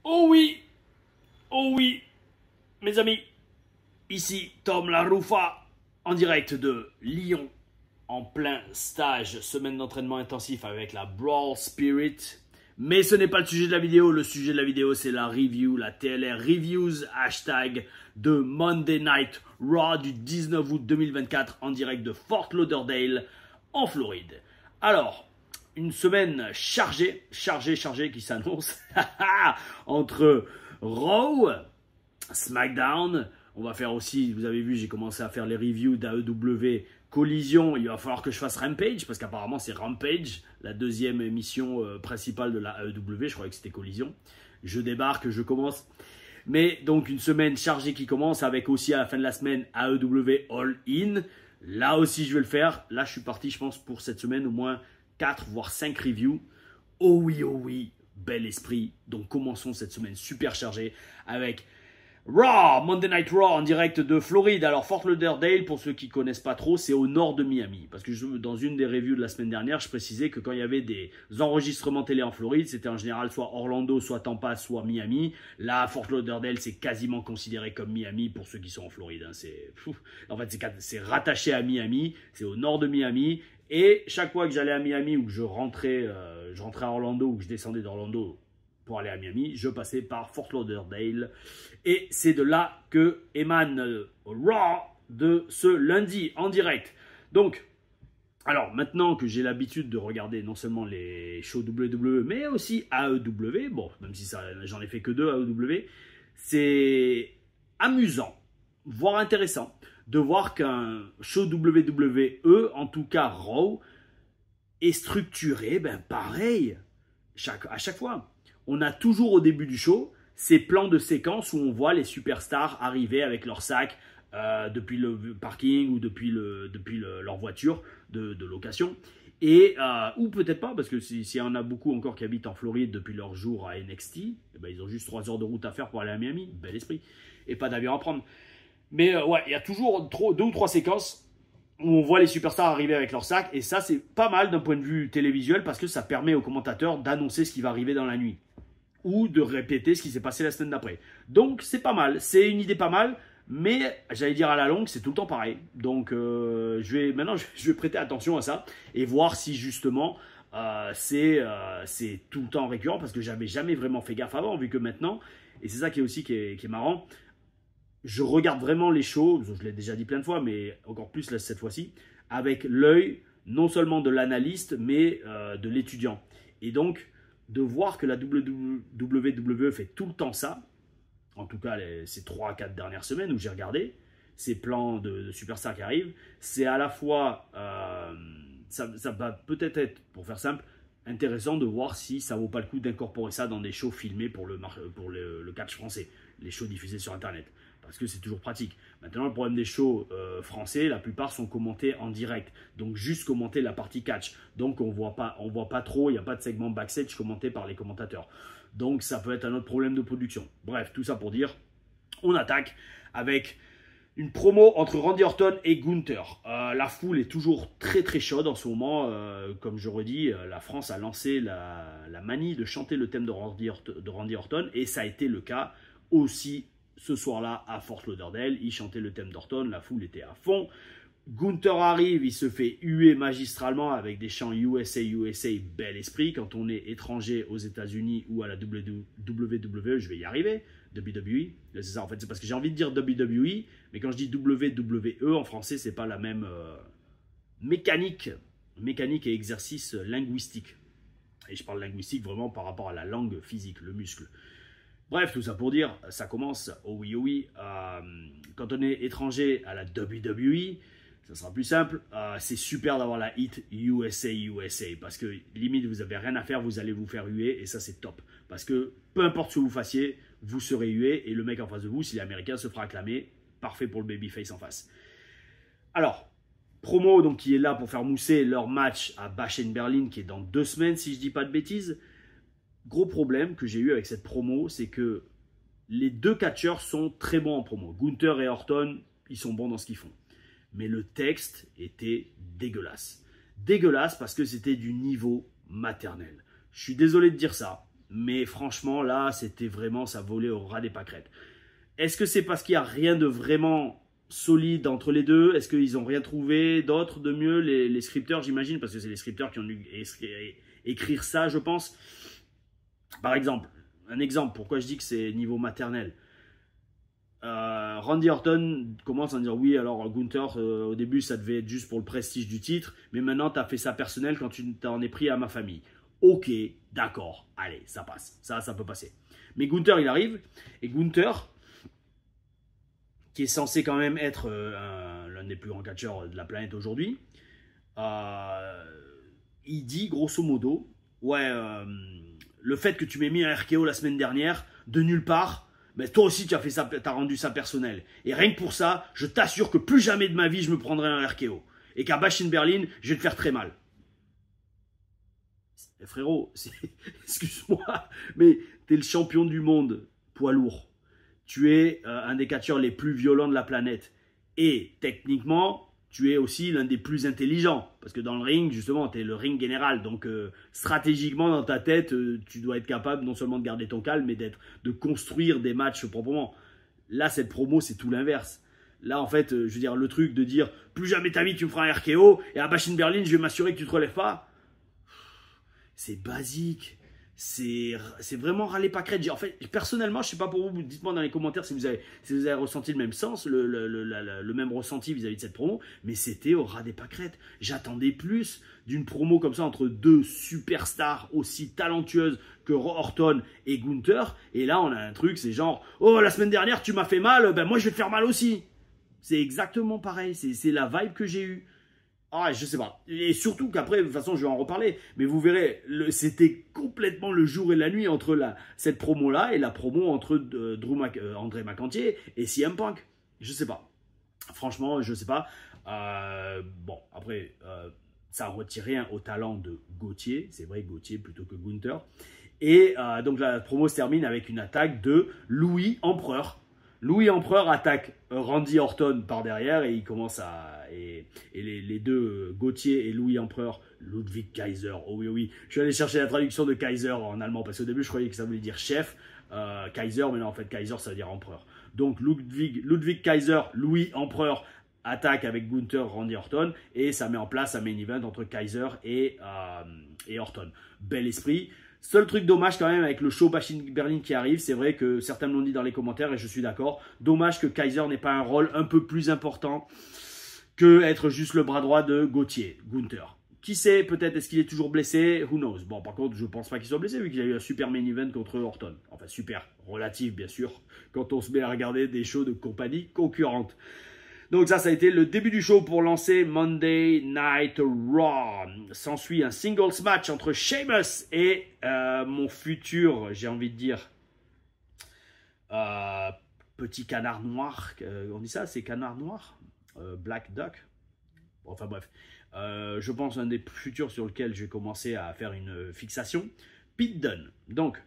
Oh oui, mes amis, ici Tom Laroufa, en direct de Lyon, en plein stage, semaine d'entraînement intensif avec la Brawl Spirit. Mais ce n'est pas le sujet de la vidéo, le sujet de la vidéo c'est la review, la TLR Reviews, hashtag de Monday Night Raw du 19 août 2024 en direct de Fort Lauderdale en Floride. Alors, une semaine chargée qui s'annonce entre Raw, SmackDown. On va faire aussi, vous avez vu, j'ai commencé à faire les reviews d'AEW Collision. Il va falloir que je fasse Rampage, parce qu'apparemment c'est Rampage, la deuxième émission principale de la AEW. Je croyais que c'était Collision. Je débarque, je commence. Mais donc une semaine chargée qui commence, avec aussi à la fin de la semaine AEW All In. Là aussi je vais le faire. Là je suis parti, je pense, pour cette semaine au moins 4 voire 5 reviews. Oh oui, bel esprit. Donc commençons cette semaine super chargée avec Raw, Monday Night Raw en direct de Floride. Alors Fort Lauderdale, pour ceux qui ne connaissent pas trop, c'est au nord de Miami. Parce que dans une des reviews de la semaine dernière, je précisais que quand il y avait des enregistrements télé en Floride, c'était en général soit Orlando, soit Tampa, soit Miami. Là, Fort Lauderdale, c'est quasiment considéré comme Miami pour ceux qui sont en Floride. En fait, c'est rattaché à Miami, c'est au nord de Miami. Et chaque fois que j'allais à Miami ou que je rentrais à Orlando ou que je descendais d'Orlando pour aller à Miami, je passais par Fort Lauderdale. Et c'est de là que émane Raw de ce lundi en direct. Donc, alors maintenant que j'ai l'habitude de regarder non seulement les shows WWE, mais aussi AEW, bon, même si j'en ai fait que 2 AEW, c'est amusant, voire intéressant, de voir qu'un show WWE, en tout cas Raw, est structuré, pareil, à chaque fois. On a toujours au début du show ces plans de séquence où on voit les superstars arriver avec leur sac depuis le parking ou depuis leur voiture de location. Et, ou peut-être pas, parce que s'il y en a beaucoup encore qui habitent en Floride depuis leur jour à NXT, ils ont juste 3 heures de route à faire pour aller à Miami, bel esprit, et pas d'avion à prendre. Mais ouais, il y a toujours 2 ou 3 séquences où on voit les superstars arriver avec leur sac, et ça c'est pas mal d'un point de vue télévisuel, parce que ça permet aux commentateurs d'annoncer ce qui va arriver dans la nuit ou de répéter ce qui s'est passé la semaine d'après. Donc c'est pas mal, c'est une idée pas mal, mais j'allais dire à la longue, c'est tout le temps pareil. Donc maintenant je vais prêter attention à ça et voir si justement c'est tout le temps récurrent, parce que j'avais jamais vraiment fait gaffe avant, vu que maintenant, et c'est ça qui est marrant, je regarde vraiment les shows, je l'ai déjà dit plein de fois, mais encore plus là, cette fois-ci, avec l'œil non seulement de l'analyste, mais de l'étudiant. Et donc, de voir que la WWE fait tout le temps ça, en tout cas ces 3-4 dernières semaines où j'ai regardé, ces plans de superstars qui arrivent, c'est à la fois, ça va peut-être être, pour faire simple, intéressant de voir si ça vaut pas le coup d'incorporer ça dans des shows filmés pour le catch français, les shows diffusés sur Internet. Parce que c'est toujours pratique. Maintenant, le problème des shows français, la plupart sont commentés en direct. Donc, juste commenter la partie catch. Donc, on voit pas trop, il n'y a pas de segment backstage commenté par les commentateurs. Donc, ça peut être un autre problème de production. Bref, tout ça pour dire, on attaque avec une promo entre Randy Orton et Gunther. La foule est toujours très chaude en ce moment. Comme je redis, la France a lancé la manie de chanter le thème de Randy Orton. Et ça a été le cas aussi ce soir-là à Fort Lauderdale. Il chantait le thème d'Orton, la foule était à fond. Gunther arrive, il se fait huer magistralement avec des chants USA, USA, bel esprit. Quand on est étranger aux États-Unis ou à la WWE, je vais y arriver. WWE, c'est ça en fait, c'est parce que j'ai envie de dire WWE, mais quand je dis WWE en français, c'est pas la même mécanique et exercice linguistique. Et je parle linguistique vraiment par rapport à la langue physique, le muscle. Bref, tout ça pour dire, ça commence, oh oui, quand on est étranger à la WWE, ça sera plus simple, c'est super d'avoir la hit USA, USA, parce que limite vous n'avez rien à faire, vous allez vous faire huer, et ça c'est top, parce que peu importe ce que vous fassiez, vous serez hué, et le mec en face de vous, s'il est américain, se fera acclamer, parfait pour le babyface en face. Alors, promo donc qui est là pour faire mousser leur match à Bash in Berlin, qui est dans 2 semaines si je dis pas de bêtises. Gros problème que j'ai eu avec cette promo, c'est que les 2 catcheurs sont très bons en promo. Gunther et Orton, ils sont bons dans ce qu'ils font. Mais le texte était dégueulasse. Dégueulasse parce que c'était du niveau maternel. Je suis désolé de dire ça, Mais franchement, là, c'était vraiment, ça volait au ras des pâquerettes. Est-ce que c'est parce qu'il n'y a rien de vraiment solide entre les deux? Est-ce qu'ils n'ont rien trouvé d'autre de mieux, les scripteurs, j'imagine, parce que c'est les scripteurs qui ont dû écrire ça, je pense. Par exemple, un exemple, pourquoi je dis que c'est niveau maternel. Randy Orton commence à dire oui, alors Gunther, au début ça devait être juste pour le prestige du titre, mais maintenant tu as fait ça personnel quand tu t'en es pris à ma famille. Ok, d'accord, allez, ça passe, ça peut passer. Mais Gunther il arrive, et Gunther, qui est censé quand même être l'un des plus grands catcheurs de la planète aujourd'hui, il dit grosso modo, ouais, le fait que tu m'aies mis un RKO la semaine dernière, de nulle part, mais toi aussi tu as fait ça, t'as rendu ça personnel. Et rien que pour ça, je t'assure que plus jamais de ma vie je me prendrai un RKO. Et qu'à Bash in Berlin, je vais te faire très mal. Frérot, excuse-moi, mais t'es le champion du monde, poids lourd. Tu es un des catcheurs les plus violents de la planète. Et techniquement, tu es aussi l'un des plus intelligents. Parce que dans le ring, justement, tu es le ring général. Donc, stratégiquement, dans ta tête, tu dois être capable non seulement de garder ton calme, mais de construire des matchs proprement. Là, cette promo, c'est tout l'inverse. Là, en fait, je veux dire, le truc de dire « Plus jamais ta vie, tu me feras un RKO. Et à Bash in Berlin, je vais m'assurer que tu ne te relèves pas. » C'est basique. C'est vraiment râler pas crête. En fait, personnellement, je ne sais pas pour vous, dites-moi dans les commentaires si vous avez ressenti le même sens, le même ressenti vis-à-vis de cette promo, mais c'était au ras des pâquerettes. J'attendais plus d'une promo comme ça entre deux superstars aussi talentueuses que Orton et Gunther, et là on a un truc, c'est genre, oh la semaine dernière tu m'as fait mal, ben moi je vais te faire mal aussi. C'est exactement pareil, c'est la vibe que j'ai eue. Ah, je sais pas. Et surtout qu'après, de toute façon, je vais en reparler. Mais vous verrez, c'était complètement le jour et la nuit entre cette promo-là et la promo entre André McIntyre et CM Punk. Je sais pas. Franchement, je sais pas. Bon, après, ça ne retire rien au talent de Gauthier. C'est vrai, Gauthier plutôt que Gunther. Et donc, la promo se termine avec une attaque de Louis Empereur. Louis Empereur attaque Randy Orton par derrière et il commence à... Et les deux, Gauthier et Louis Empereur, Ludwig Kaiser, oh oui, oh oui. Je suis allé chercher la traduction de Kaiser en allemand parce qu'au début je croyais que ça voulait dire chef, Kaiser, mais non en fait Kaiser ça veut dire empereur. Donc Ludwig Kaiser, Louis Empereur attaque avec Gunther, Randy Orton et ça met en place un main event entre Kaiser et Orton. Bel esprit. Seul truc dommage quand même avec le show Bash in Berlin qui arrive, c'est vrai que certains me l'ont dit dans les commentaires et je suis d'accord. Dommage que Kaiser n'ait pas un rôle un peu plus important que être juste le bras droit de Gauthier, Gunther. Qui sait, peut-être est-ce qu'il est toujours blessé, who knows. Bon, par contre, je pense pas qu'il soit blessé vu qu'il a eu un super main event contre Orton. Enfin, super, relatif bien sûr, quand on se met à regarder des shows de compagnie concurrentes. Donc ça a été le début du show pour lancer Monday Night Raw. S'ensuit un singles match entre Sheamus et mon futur, j'ai envie de dire, petit canard noir. On dit ça, c'est canard noir, Black Duck. Enfin bref, je pense un des futurs sur lequel je vais commencer à faire une fixation. Pete Dunne. Donc,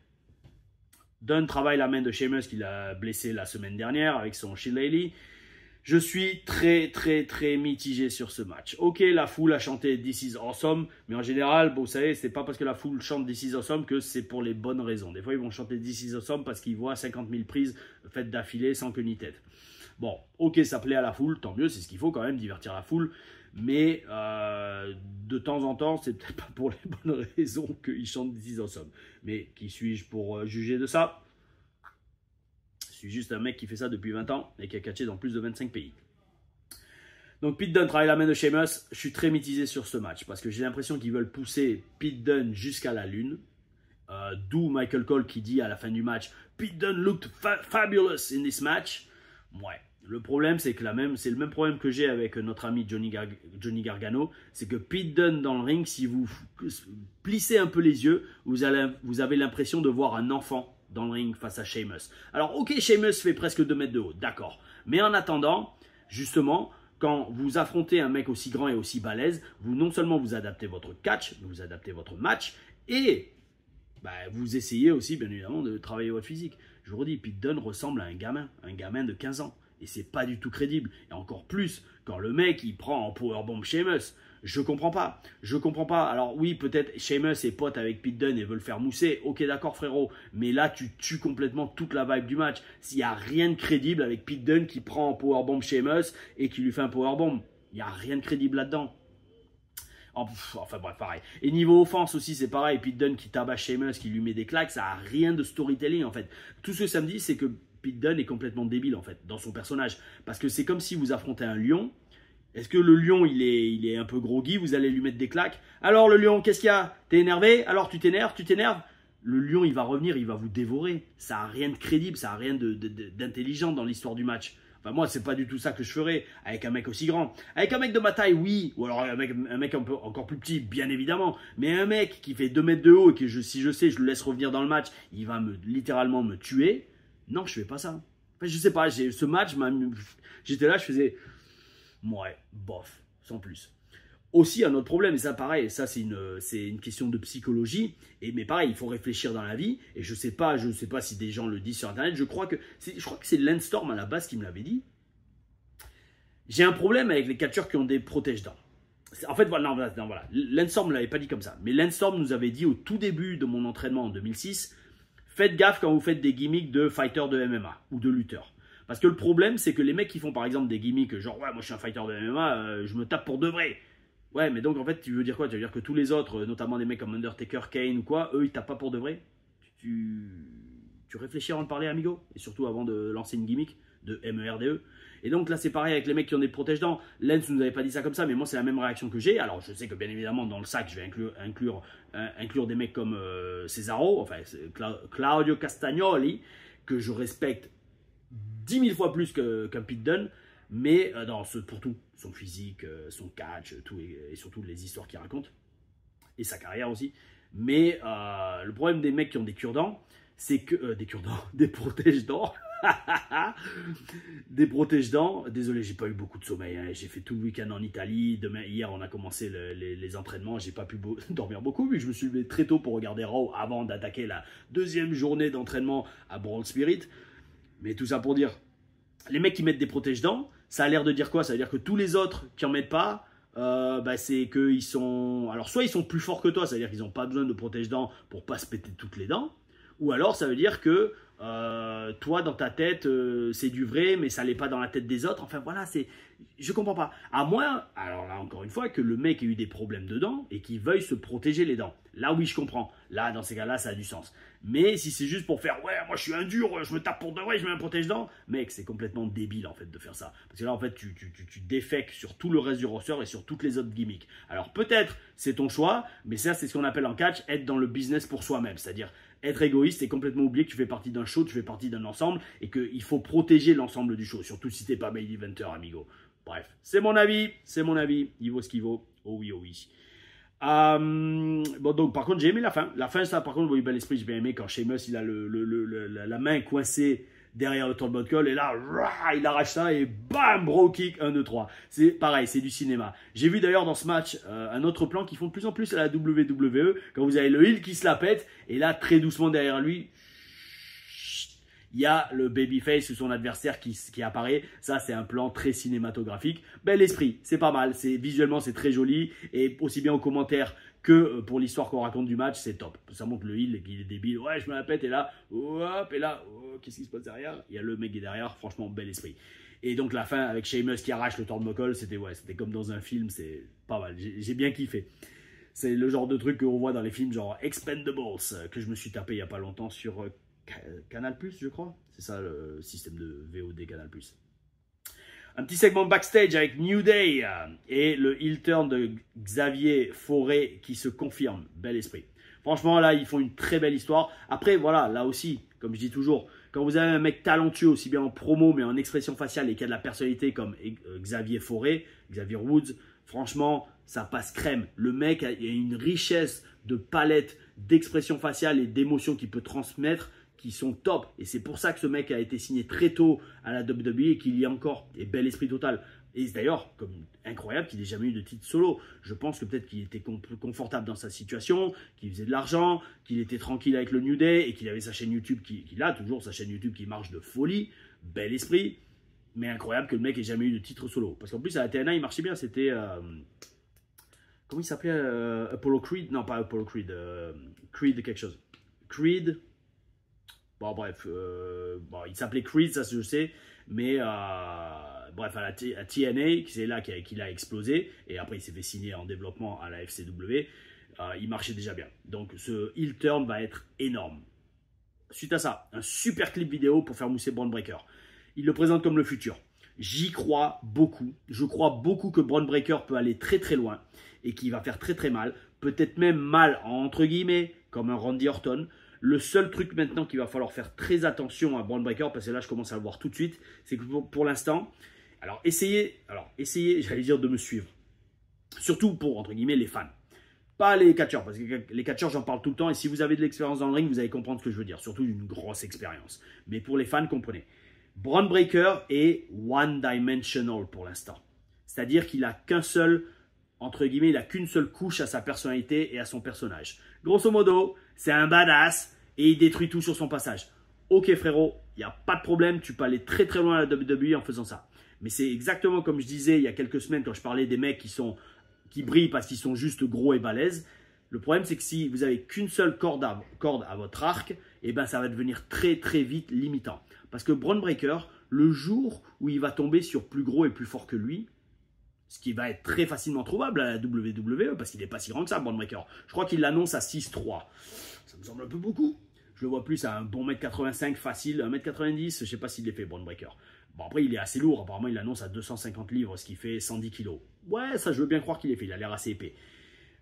Dunne travaille la main de Sheamus qu'il a blessé la semaine dernière avec son shillelagh. Je suis très mitigé sur ce match. Ok, la foule a chanté This is awesome, mais en général, bon, vous savez, c'est pas parce que la foule chante This is awesome que c'est pour les bonnes raisons. Des fois, ils vont chanter This is awesome parce qu'ils voient 50 000 prises faites d'affilée sans queue ni tête. Bon, ok, ça plaît à la foule, tant mieux, c'est ce qu'il faut quand même, divertir la foule. Mais de temps en temps, c'est peut-être pas pour les bonnes raisons qu'ils chantent This is awesome. Mais qui suis-je pour juger de ça ? Je suis juste un mec qui fait ça depuis 20 ans et qui a catché dans plus de 25 pays. Donc Pete Dunne travaille la main de Sheamus. Je suis très mitigé sur ce match parce que j'ai l'impression qu'ils veulent pousser Pete Dunne jusqu'à la lune. D'où Michael Cole qui dit à la fin du match « Pete Dunne looked fabulous in this match ». Ouais. Le problème, c'est que c'est le même problème que j'ai avec notre ami Johnny Gargano. C'est que Pete Dunne dans le ring, si vous plissez un peu les yeux, vous avez l'impression de voir un enfant dans le ring face à Sheamus. Alors ok, Sheamus fait presque 2 mètres de haut, d'accord. Mais en attendant, justement, quand vous affrontez un mec aussi grand et aussi balèze, non seulement vous adaptez votre catch, vous adaptez votre match, et vous essayez aussi, bien évidemment, de travailler votre physique. Je vous redis, Pete Dunne ressemble à un gamin de 15 ans. Et c'est pas du tout crédible. Et encore plus, quand le mec, il prend en powerbomb Sheamus. Je comprends pas. Je comprends pas. Alors oui, peut-être Sheamus est pote avec Pete Dunne et veut le faire mousser. Ok, d'accord, frérot. Mais là, tu tues complètement toute la vibe du match. S'il n'y a rien de crédible avec Pete Dunne qui prend en powerbomb Sheamus et qui lui fait un powerbomb. Il n'y a rien de crédible là-dedans. Enfin bref, pareil. Et niveau offense aussi, c'est pareil. Pete Dunne qui tabasse Sheamus, qui lui met des claques, ça n'a rien de storytelling en fait. Tout ce que ça me dit, c'est que Pete Dunne est complètement débile en fait, dans son personnage. Parce que c'est comme si vous affrontez un lion. Est-ce que le lion, il est un peu groggy, vous allez lui mettre des claques? Alors le lion, qu'est-ce qu'il y a? T'es énervé? Alors tu t'énerves? Le lion, il va revenir, il va vous dévorer. Ça n'a rien de crédible, ça n'a rien d'intelligent dans l'histoire du match. Enfin, moi, c'est pas du tout ça que je ferais avec un mec aussi grand. Avec un mec de ma taille, oui. Ou alors avec un mec un peu encore plus petit, bien évidemment. Mais un mec qui fait 2 mètres de haut et que si je sais, je le laisse revenir dans le match, il va littéralement me tuer. Non, je fais pas ça. Enfin, je sais pas, ce match, j'étais là, je faisais... Ouais, bof, sans plus. Aussi, un autre problème, et ça pareil, ça c'est une question de psychologie, mais pareil, il faut réfléchir dans la vie, et je sais pas si des gens le disent sur internet, je crois que c'est Lance Storm à la base qui me l'avait dit. J'ai un problème avec les catcheurs qui ont des protège-dents. En fait, voilà, non, voilà. Lance Storm ne l'avait pas dit comme ça, mais Lance Storm nous avait dit au tout début de mon entraînement en 2006, faites gaffe quand vous faites des gimmicks de fighter de MMA ou de lutteur. Parce que le problème, c'est que les mecs qui font par exemple des gimmicks genre, ouais, moi je suis un fighter de MMA, je me tape pour de vrai. Ouais, mais donc en fait, tu veux dire quoi? Tu veux dire que tous les autres, notamment des mecs comme Undertaker, Kane ou quoi, eux, ils tapent pas pour de vrai? Tu réfléchis avant de parler, amigo? Et surtout avant de lancer une gimmick de MERDE. Et donc là, c'est pareil avec les mecs qui ont des protège-dents. Lens nous avait pas dit ça comme ça, mais moi, c'est la même réaction que j'ai. Alors, je sais que bien évidemment, dans le sac, je vais inclure des mecs comme Cesaro, enfin, Claudio Castagnoli, que je respecte 10 000 fois plus qu'un Pete Dunne. Mais pour tout, son physique, son catch, tout et surtout les histoires qu'il raconte, et sa carrière aussi. Mais le problème des mecs qui ont des cure-dents, c'est que... des protège-dents. Des protège-dents. Désolé, j'ai pas eu beaucoup de sommeil. Hein. J'ai fait tout le week-end en Italie. Hier, on a commencé les entraînements. J'ai pas pu dormir beaucoup, mais je me suis levé très tôt pour regarder Raw avant d'attaquer la deuxième journée d'entraînement à Brawl Spirit. Mais tout ça pour dire, les mecs qui mettent des protège-dents, ça a l'air de dire quoi? Ça veut dire que tous les autres qui en mettent pas, c'est qu'ils sont... Alors, soit ils sont plus forts que toi, c'est-à-dire qu'ils n'ont pas besoin de protège-dents pour pas se péter toutes les dents. Ou alors, ça veut dire que toi, dans ta tête, c'est du vrai, mais ça l'est pas dans la tête des autres. Enfin, voilà, je comprends pas. À moins, alors là, encore une fois, que le mec ait eu des problèmes de dents et qu'il veuille se protéger les dents. Là, oui, je comprends. Là, dans ces cas-là, ça a du sens. Mais si c'est juste pour faire, ouais, moi, je suis un dur, je me tape pour de vrai, je mets un protège-dents, mec, c'est complètement débile, en fait, de faire ça. Parce que là, en fait, tu défèques sur tout le reste du roster et sur toutes les autres gimmicks. Alors, peut-être, c'est ton choix, mais ça, c'est ce qu'on appelle en catch, être dans le business pour soi-même. C'est-à-dire, être égoïste et complètement oublier que tu fais partie d'un show, tu fais partie d'un ensemble et qu'il faut protéger l'ensemble du show, surtout si t'es pas main eventer, amigo. Bref, c'est mon avis, il vaut ce qu'il vaut. Oh oui, oh oui. Bon, donc par contre, j'ai aimé la fin. La fin, ça, par contre, oui, bel esprit, j'ai bien aimé quand Sheamus, il a la main coincée derrière le turnbuckle et là, il arrache ça et bam, bro kick, 1, 2, 3. C'est pareil, c'est du cinéma. J'ai vu d'ailleurs dans ce match un autre plan qu'ils font de plus en plus à la WWE, quand vous avez le heel qui se la pète et là, très doucement derrière lui, il y a le babyface ou son adversaire qui apparaît. Ça, c'est un plan très cinématographique. Bel esprit, c'est pas mal. Visuellement, c'est très joli. Et aussi bien aux commentaires que pour l'histoire qu'on raconte du match, c'est top. Ça montre le heel qui est débile. Ouais, je me la pète. Et là, hop, et là, qu'est-ce qui se passe derrière? Il y a le mec qui est derrière. Franchement, bel esprit. Et donc, la fin avec Sheamus qui arrache le turnbuckle, c'était comme dans un film. C'est pas mal. J'ai bien kiffé. C'est le genre de truc qu'on voit dans les films genre Expendables, que je me suis tapé il y a pas longtemps sur... Canal+, je crois. C'est ça le système de VOD Canal+. Un petit segment backstage avec New Day et le heel turn de Xavier Forêt qui se confirme. Bel esprit. Franchement, là, ils font une très belle histoire. Après, voilà, là aussi, comme je dis toujours, quand vous avez un mec talentueux, aussi bien en promo, mais en expression faciale et qui a de la personnalité comme Xavier Forêt, Xavier Woods, franchement, ça passe crème. Le mec a une richesse de palette d'expression faciale et d'émotions qu'il peut transmettre qui sont top. Et c'est pour ça que ce mec a été signé très tôt à la WWE et qu'il y a encore. Et bel esprit total. Et d'ailleurs, comme incroyable qu'il n'ait jamais eu de titre solo. Je pense que peut-être qu'il était confortable dans sa situation, qu'il faisait de l'argent, qu'il était tranquille avec le New Day et qu'il avait sa chaîne YouTube, qu'il a toujours sa chaîne YouTube qui marche de folie. Bel esprit. Mais incroyable que le mec ait jamais eu de titre solo. Parce qu'en plus, à la TNA, il marchait bien. C'était... comment il s'appelait Apollo Creed? Non, pas Apollo Creed. Creed quelque chose. Creed. Bon, bref. Bon, il s'appelait Creed, ça je sais. Mais bref, à TNA, c'est là qu'il a explosé. Et après, il s'est fait signer en développement à la FCW. Il marchait déjà bien. Donc, ce heel turn va être énorme. Suite à ça, un super clip vidéo pour faire mousser Bron Breakker. Il le présente comme le futur. J'y crois beaucoup. Je crois beaucoup que Bron Breakker peut aller très très loin et qu'il va faire très très mal. Peut-être même mal entre guillemets, comme un Randy Orton. Le seul truc maintenant qu'il va falloir faire très attention à Bron Breakker, parce que là je commence à le voir tout de suite, c'est que pour l'instant, essayez, j'allais dire de me suivre. Surtout pour, entre guillemets, les fans. Pas les catcheurs, parce que les catcheurs, j'en parle tout le temps. Et si vous avez de l'expérience dans le ring, vous allez comprendre ce que je veux dire. Surtout d'une grosse expérience. Mais pour les fans, comprenez. Bron Breakker est one-dimensional pour l'instant. C'est-à-dire qu'il n'a qu'un seul, entre guillemets, il n'a qu'une seule couche à sa personnalité et à son personnage. Grosso modo, c'est un badass et il détruit tout sur son passage. Ok frérot, il n'y a pas de problème, tu peux aller très très loin à la WWE en faisant ça. Mais c'est exactement comme je disais il y a quelques semaines quand je parlais des mecs qui brillent parce qu'ils sont juste gros et balèzes. Le problème, c'est que si vous avez qu'une seule corde à votre arc, eh ben, ça va devenir très très vite limitant. Parce que Bron Breakker, le jour où il va tomber sur plus gros et plus fort que lui, ce qui va être très facilement trouvable à la WWE, parce qu'il n'est pas si grand que ça, Bron Breakker. Je crois qu'il l'annonce à 6'3". Ça me semble un peu beaucoup. Je le vois plus à un bon 1m85 facile, 1m90, je ne sais pas s'il est fait, Bron Breakker. Bon, après, il est assez lourd. Apparemment, il l'annonce à 250 livres, ce qui fait 110 kg. Ouais, ça, je veux bien croire qu'il est fait. Il a l'air assez épais.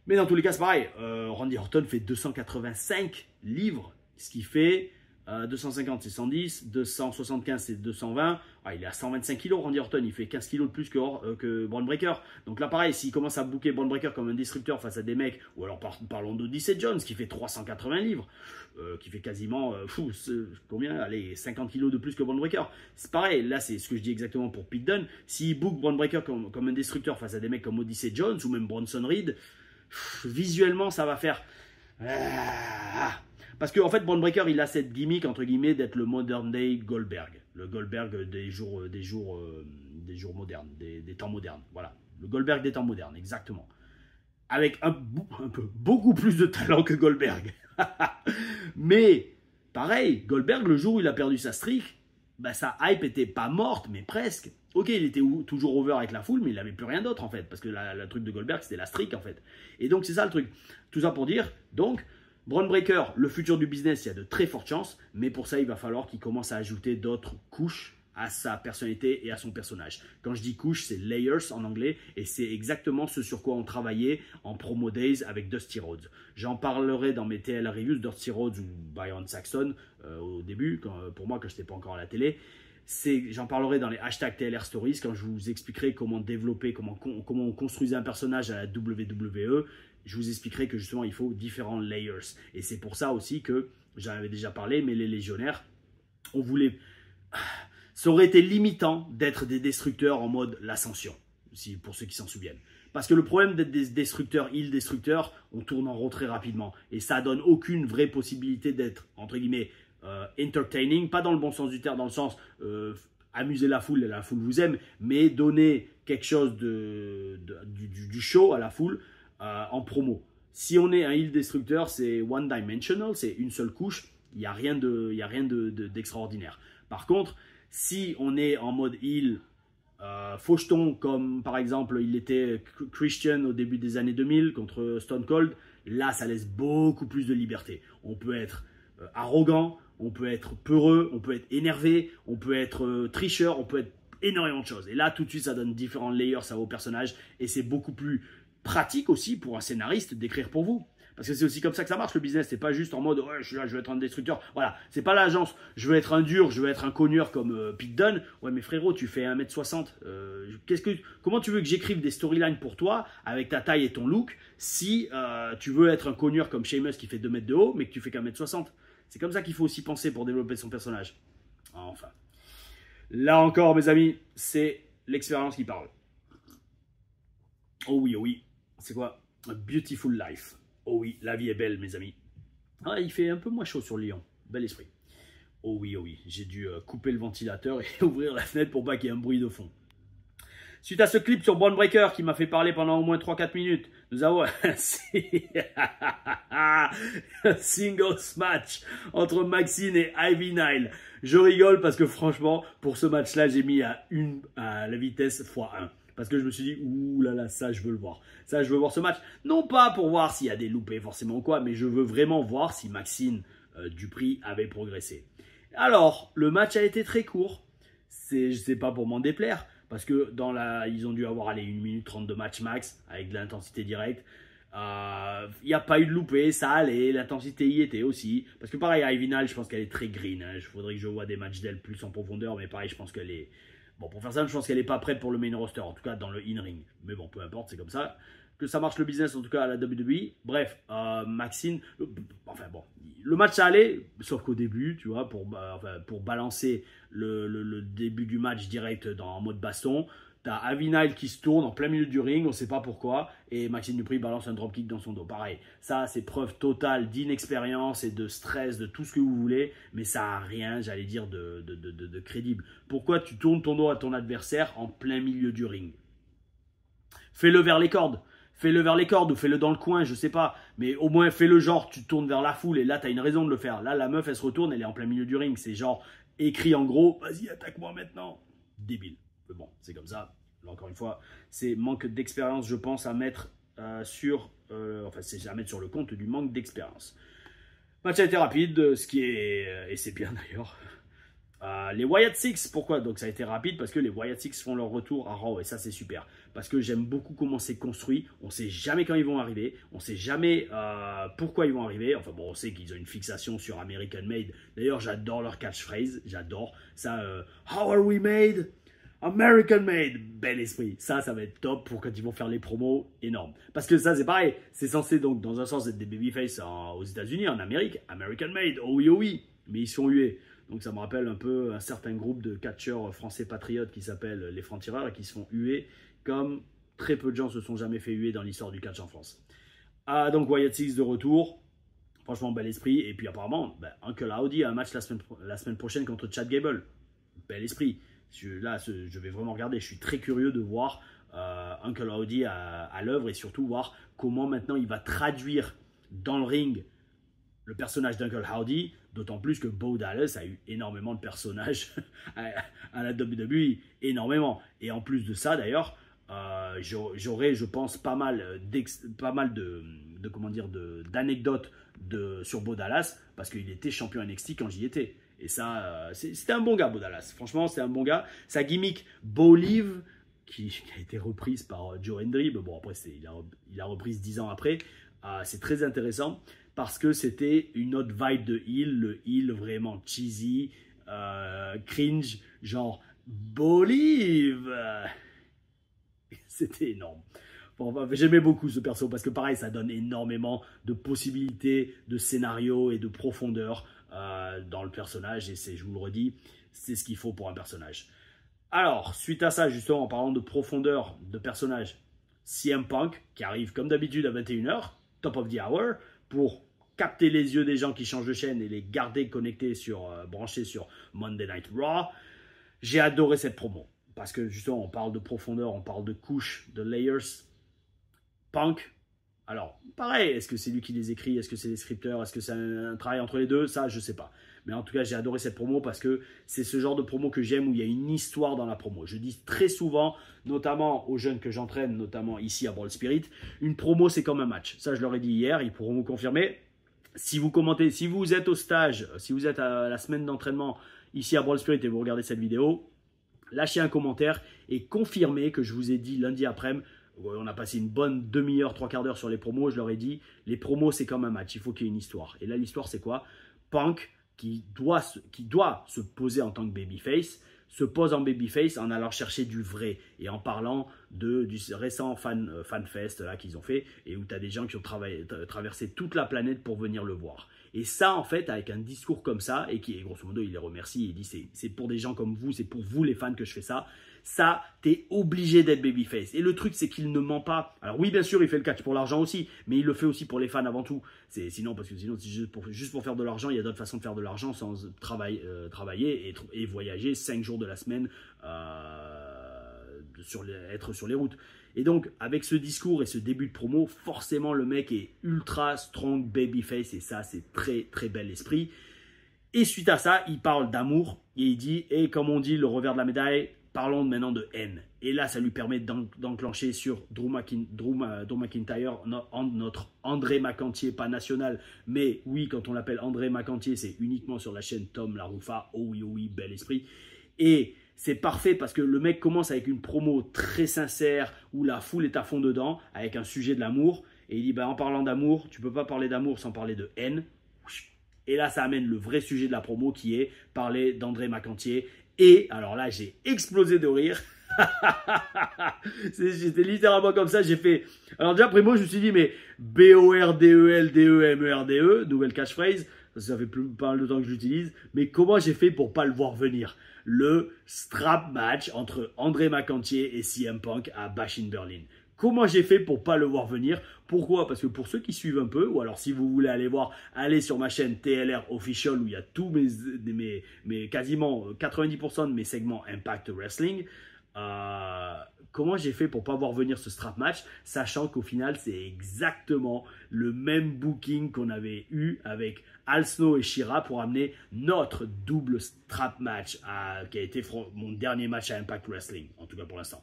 Mais dans tous les cas, c'est pareil. Randy Orton fait 285 livres, ce qui fait 250, c'est 110. 275, c'est 220. Ah, il est à 125 kg, Randy Orton. Il fait 15 kg de plus que Bron Breakker. Donc là, pareil, s'il commence à booker Bron Breakker comme un destructeur face à des mecs, ou alors parlons d'Odyssey Jones, qui fait 380 livres, qui fait quasiment, combien? Allez, 50 kg de plus que Bron Breakker. C'est pareil, là, c'est ce que je dis exactement pour Pete Dunne. S'il book Bron Breakker comme un destructeur face à des mecs comme Odyssey Jones, ou même Bronson Reed, visuellement, ça va faire... Parce qu'en fait, Bron Breakker, il a cette gimmick, entre guillemets, d'être le modern day Goldberg. Le Goldberg des jours modernes, des temps modernes. Voilà, le Goldberg des temps modernes, exactement. Avec beaucoup plus de talent que Goldberg. Mais, pareil, Goldberg, le jour où il a perdu sa streak, bah, sa hype était pas morte, mais presque. Ok, il était toujours over avec la foule, mais il n'avait plus rien d'autre, en fait. Parce que le truc de Goldberg, c'était la streak, en fait. Et donc, c'est ça le truc. Tout ça pour dire, donc... Bron Breakker, le futur du business, il y a de très fortes chances, mais pour ça, il va falloir qu'il commence à ajouter d'autres couches à sa personnalité et à son personnage. Quand je dis couches, c'est layers en anglais, et c'est exactement ce sur quoi on travaillait en promo days avec Dusty Rhodes. J'en parlerai dans mes TL reviews, Dusty Rhodes ou Byron Saxton au début, pour moi, quand je n'étais pas encore à la télé. J'en parlerai dans les hashtags TLR Stories quand je vous expliquerai comment développer, comment on construisait un personnage à la WWE. Je vous expliquerai que justement il faut différents layers. Et c'est pour ça aussi que, j'en avais déjà parlé, mais les légionnaires, on voulait... Ça aurait été limitant d'être des destructeurs en mode l'ascension, pour ceux qui s'en souviennent. Parce que le problème d'être des destructeurs, destructeurs, on tourne en rond très rapidement. Et ça donne aucune vraie possibilité d'être, entre guillemets, entertaining, pas dans le bon sens du terme, dans le sens amuser la foule vous aime, mais donner quelque chose du show à la foule en promo. Si on est un heel destructeur, c'est one dimensional, c'est une seule couche, il n'y a rien d'extraordinaire. Par contre, si on est en mode heel faucheton, comme par exemple il était Christian au début des années 2000 contre Stone Cold, là ça laisse beaucoup plus de liberté. On peut être arrogant, on peut être peureux, on peut être énervé, on peut être tricheur, on peut être énormément de choses. Et là, tout de suite, ça donne différents layers à vos personnages et c'est beaucoup plus pratique aussi pour un scénariste d'écrire pour vous. Parce que c'est aussi comme ça que ça marche le business. C'est pas juste en mode ouais, je suis là, je veux être un destructeur. Voilà, c'est pas l'agence. Je veux être un dur, je veux être un cogneur comme Pete Dunne. Ouais, mais frérot, tu fais 1m60. Comment tu veux que j'écrive des storylines pour toi avec ta taille et ton look si tu veux être un cogneur comme Sheamus qui fait 2 mètres de haut mais que tu fais qu'1m60? C'est comme ça qu'il faut aussi penser pour développer son personnage. Enfin. Là encore, mes amis, c'est l'expérience qui parle. Oh oui, oh oui. C'est quoi? A beautiful life. Oh oui, la vie est belle, mes amis. Ah, il fait un peu moins chaud sur Lyon. Bel esprit. Oh oui, j'ai dû couper le ventilateur et ouvrir la fenêtre pour pas qu'il y ait un bruit de fond. Suite à ce clip sur Bone Breaker qui m'a fait parler pendant au moins 3-4 minutes, nous avons un singles match entre Maxine et Ivy Nile. Je rigole parce que franchement, pour ce match-là, j'ai mis à la vitesse x1. Parce que je me suis dit, ouh là là, ça je veux le voir. Ça je veux voir ce match. Non pas pour voir s'il y a des loupés forcément ou quoi, mais je veux vraiment voir si Maxine Dupri avait progressé. Alors, le match a été très court. Je sais pas pour m'en déplaire. Parce que ils ont dû avoir 1 minute 30 de match max avec de l'intensité directe. Il n'y a pas eu de loupé, ça allait, l'intensité y était aussi. Parce que pareil, à Ivy Nile, je pense qu'elle est très green. Il faudrait que je vois des matchs d'elle plus en profondeur. Mais pareil, je pense qu'elle est... Bon, pour faire ça, je pense qu'elle n'est pas prête pour le main roster, en tout cas dans le in-ring. Mais bon, peu importe, c'est comme ça. Que ça marche le business, en tout cas à la WWE. Bref, Maxine, enfin bon, le match ça allait, sauf qu'au début, tu vois, pour balancer le début du match direct en mode baston, t'as Ivy Nile qui se tourne en plein milieu du ring, on ne sait pas pourquoi, et Maxine Dupri balance un dropkick dans son dos. Pareil, ça c'est preuve totale d'inexpérience et de stress, de tout ce que vous voulez, mais ça n'a rien, j'allais dire, de crédible. Pourquoi tu tournes ton dos à ton adversaire en plein milieu du ring? Fais-le vers les cordes. Fais-le vers les cordes ou fais-le dans le coin, je sais pas. Mais au moins fais-le genre, tu tournes vers la foule et là, tu as une raison de le faire. Là, la meuf, elle se retourne, elle est en plein milieu du ring. C'est genre écrit en gros, vas-y, attaque-moi maintenant. Débile. Mais bon, c'est comme ça. Là, encore une fois, c'est manque d'expérience, je pense, à mettre c'est à mettre sur le compte du manque d'expérience. Le match a été rapide, ce qui est... et c'est bien d'ailleurs. Les Wyatt Six, pourquoi? Donc ça a été rapide parce que les Wyatt Six font leur retour à Raw et ça c'est super. Parce que j'aime beaucoup comment c'est construit. On ne sait jamais quand ils vont arriver. On ne sait jamais pourquoi ils vont arriver. Enfin bon, on sait qu'ils ont une fixation sur American Made. D'ailleurs, j'adore leur catchphrase. J'adore ça. How are we made? American Made. Bel esprit. Ça va être top pour quand ils vont faire les promos. Énorme. Parce que ça, c'est pareil. C'est censé donc, dans un sens, être des babyface aux États-Unis, en Amérique. American Made. Oh oui, oh oui. Mais ils sont hués. Donc ça me rappelle un peu un certain groupe de catcheurs français patriotes qui s'appellent les Francs-Tireurs et qui se font huer comme très peu de gens se sont jamais fait huer dans l'histoire du catch en France. Donc Wyatt Six de retour. Franchement, bel esprit. Et puis apparemment, Uncle Howdy a un match la semaine prochaine contre Chad Gable. Bel esprit. Là, je vais vraiment regarder. Je suis très curieux de voir Uncle Howdy à l'œuvre et surtout voir comment maintenant il va traduire dans le ring le personnage d'Uncle Howdy, d'autant plus que Bo Dallas a eu énormément de personnages à la WWE, énormément. Et en plus de ça, d'ailleurs, j'aurai, je pense, pas mal d'anecdotes sur Bo Dallas, parce qu'il était champion NXT quand j'y étais. Et ça, c'était un bon gars, Bo Dallas. Franchement, c'était un bon gars. Sa gimmick, Bo Live, qui a été reprise par Joe Hendry, mais bon, après, il a reprise 10 ans après. C'est très intéressant. Parce que c'était une autre vibe de heel, le heel vraiment cheesy, cringe, genre Bolive. C'était énorme. Bon, j'aimais beaucoup ce perso parce que pareil, ça donne énormément de possibilités, de scénarios et de profondeur dans le personnage. Et je vous le redis, c'est ce qu'il faut pour un personnage. Alors, suite à ça, justement, en parlant de profondeur de personnage, CM Punk, qui arrive comme d'habitude à 21h, top of the hour, pour capter les yeux des gens qui changent de chaîne et les garder connectés branchés sur Monday Night Raw. J'ai adoré cette promo parce que justement on parle de profondeur, on parle de couches, de layers. Punk, alors pareil, est-ce que c'est lui qui les écrit, est-ce que c'est les scripteurs, est-ce que c'est un travail entre les deux, ça je sais pas. Mais en tout cas j'ai adoré cette promo parce que c'est ce genre de promo que j'aime où il y a une histoire dans la promo. Je dis très souvent, notamment aux jeunes que j'entraîne, notamment ici à Brawl Spirit, une promo c'est comme un match. Ça je leur ai dit hier, ils pourront vous confirmer. Si vous commentez, si vous êtes au stage, si vous êtes à la semaine d'entraînement ici à Brawl Spirit et vous regardez cette vidéo, lâchez un commentaire et confirmez que je vous ai dit lundi après-midi. On a passé une bonne demi-heure, 3/4 d'heure sur les promos. Je leur ai dit, les promos c'est comme un match, il faut qu'il y ait une histoire. Et là l'histoire c'est quoi? Punk qui doit se poser en tant que babyface, se pose en babyface en allant chercher du vrai et en parlant du récent fanfest là qu'ils ont fait et où tu as des gens qui ont traversé toute la planète pour venir le voir. Et ça, en fait, avec un discours comme ça, et qui, grosso modo, il les remercie, il dit c'est pour des gens comme vous, c'est pour vous les fans que je fais ça. Ça, t'es obligé d'être babyface. Et le truc, c'est qu'il ne ment pas. Alors oui, bien sûr, il fait le catch pour l'argent aussi, mais il le fait aussi pour les fans avant tout. Sinon, juste pour faire de l'argent, il y a d'autres façons de faire de l'argent sans travailler et voyager 5 jours de la semaine être sur les routes. Et donc, avec ce discours et ce début de promo, forcément, le mec est ultra strong babyface. Et ça, c'est très, très bel esprit. Et suite à ça, il parle d'amour. Et il dit, et comme on dit, le revers de la médaille, parlons maintenant de haine. Et là, ça lui permet d'enclencher sur Drew McIntyre, notre André McEntee, pas national. Mais oui, quand on l'appelle André McEntee, c'est uniquement sur la chaîne Tom Larufa. Oh oui, bel esprit. Et c'est parfait parce que le mec commence avec une promo très sincère où la foule est à fond dedans, avec un sujet de l'amour. Et il dit, en parlant d'amour, tu ne peux pas parler d'amour sans parler de haine. Et là, ça amène le vrai sujet de la promo qui est parler d'André McEntee. Et alors là, j'ai explosé de rire. J'étais littéralement comme ça. J'ai fait. Alors, déjà, après moi, je me suis dit, mais BORDELDEMERDE, nouvelle catchphrase. Ça fait pas mal de temps que je l'utilise. Mais comment j'ai fait pour pas le voir venir? Le strap match entre André McEntee et CM Punk à Bash in Berlin. Comment j'ai fait pour pas le voir venir? Pourquoi? Parce que pour ceux qui suivent un peu, ou alors si vous voulez aller voir, allez sur ma chaîne TLR Official où il y a tous mes quasiment 90% de mes segments Impact Wrestling. Comment j'ai fait pour pas voir venir ce strap match, sachant qu'au final c'est exactement le même booking qu'on avait eu avec Al Snow et Shira pour amener notre double strap match qui a été mon dernier match à Impact Wrestling, en tout cas pour l'instant.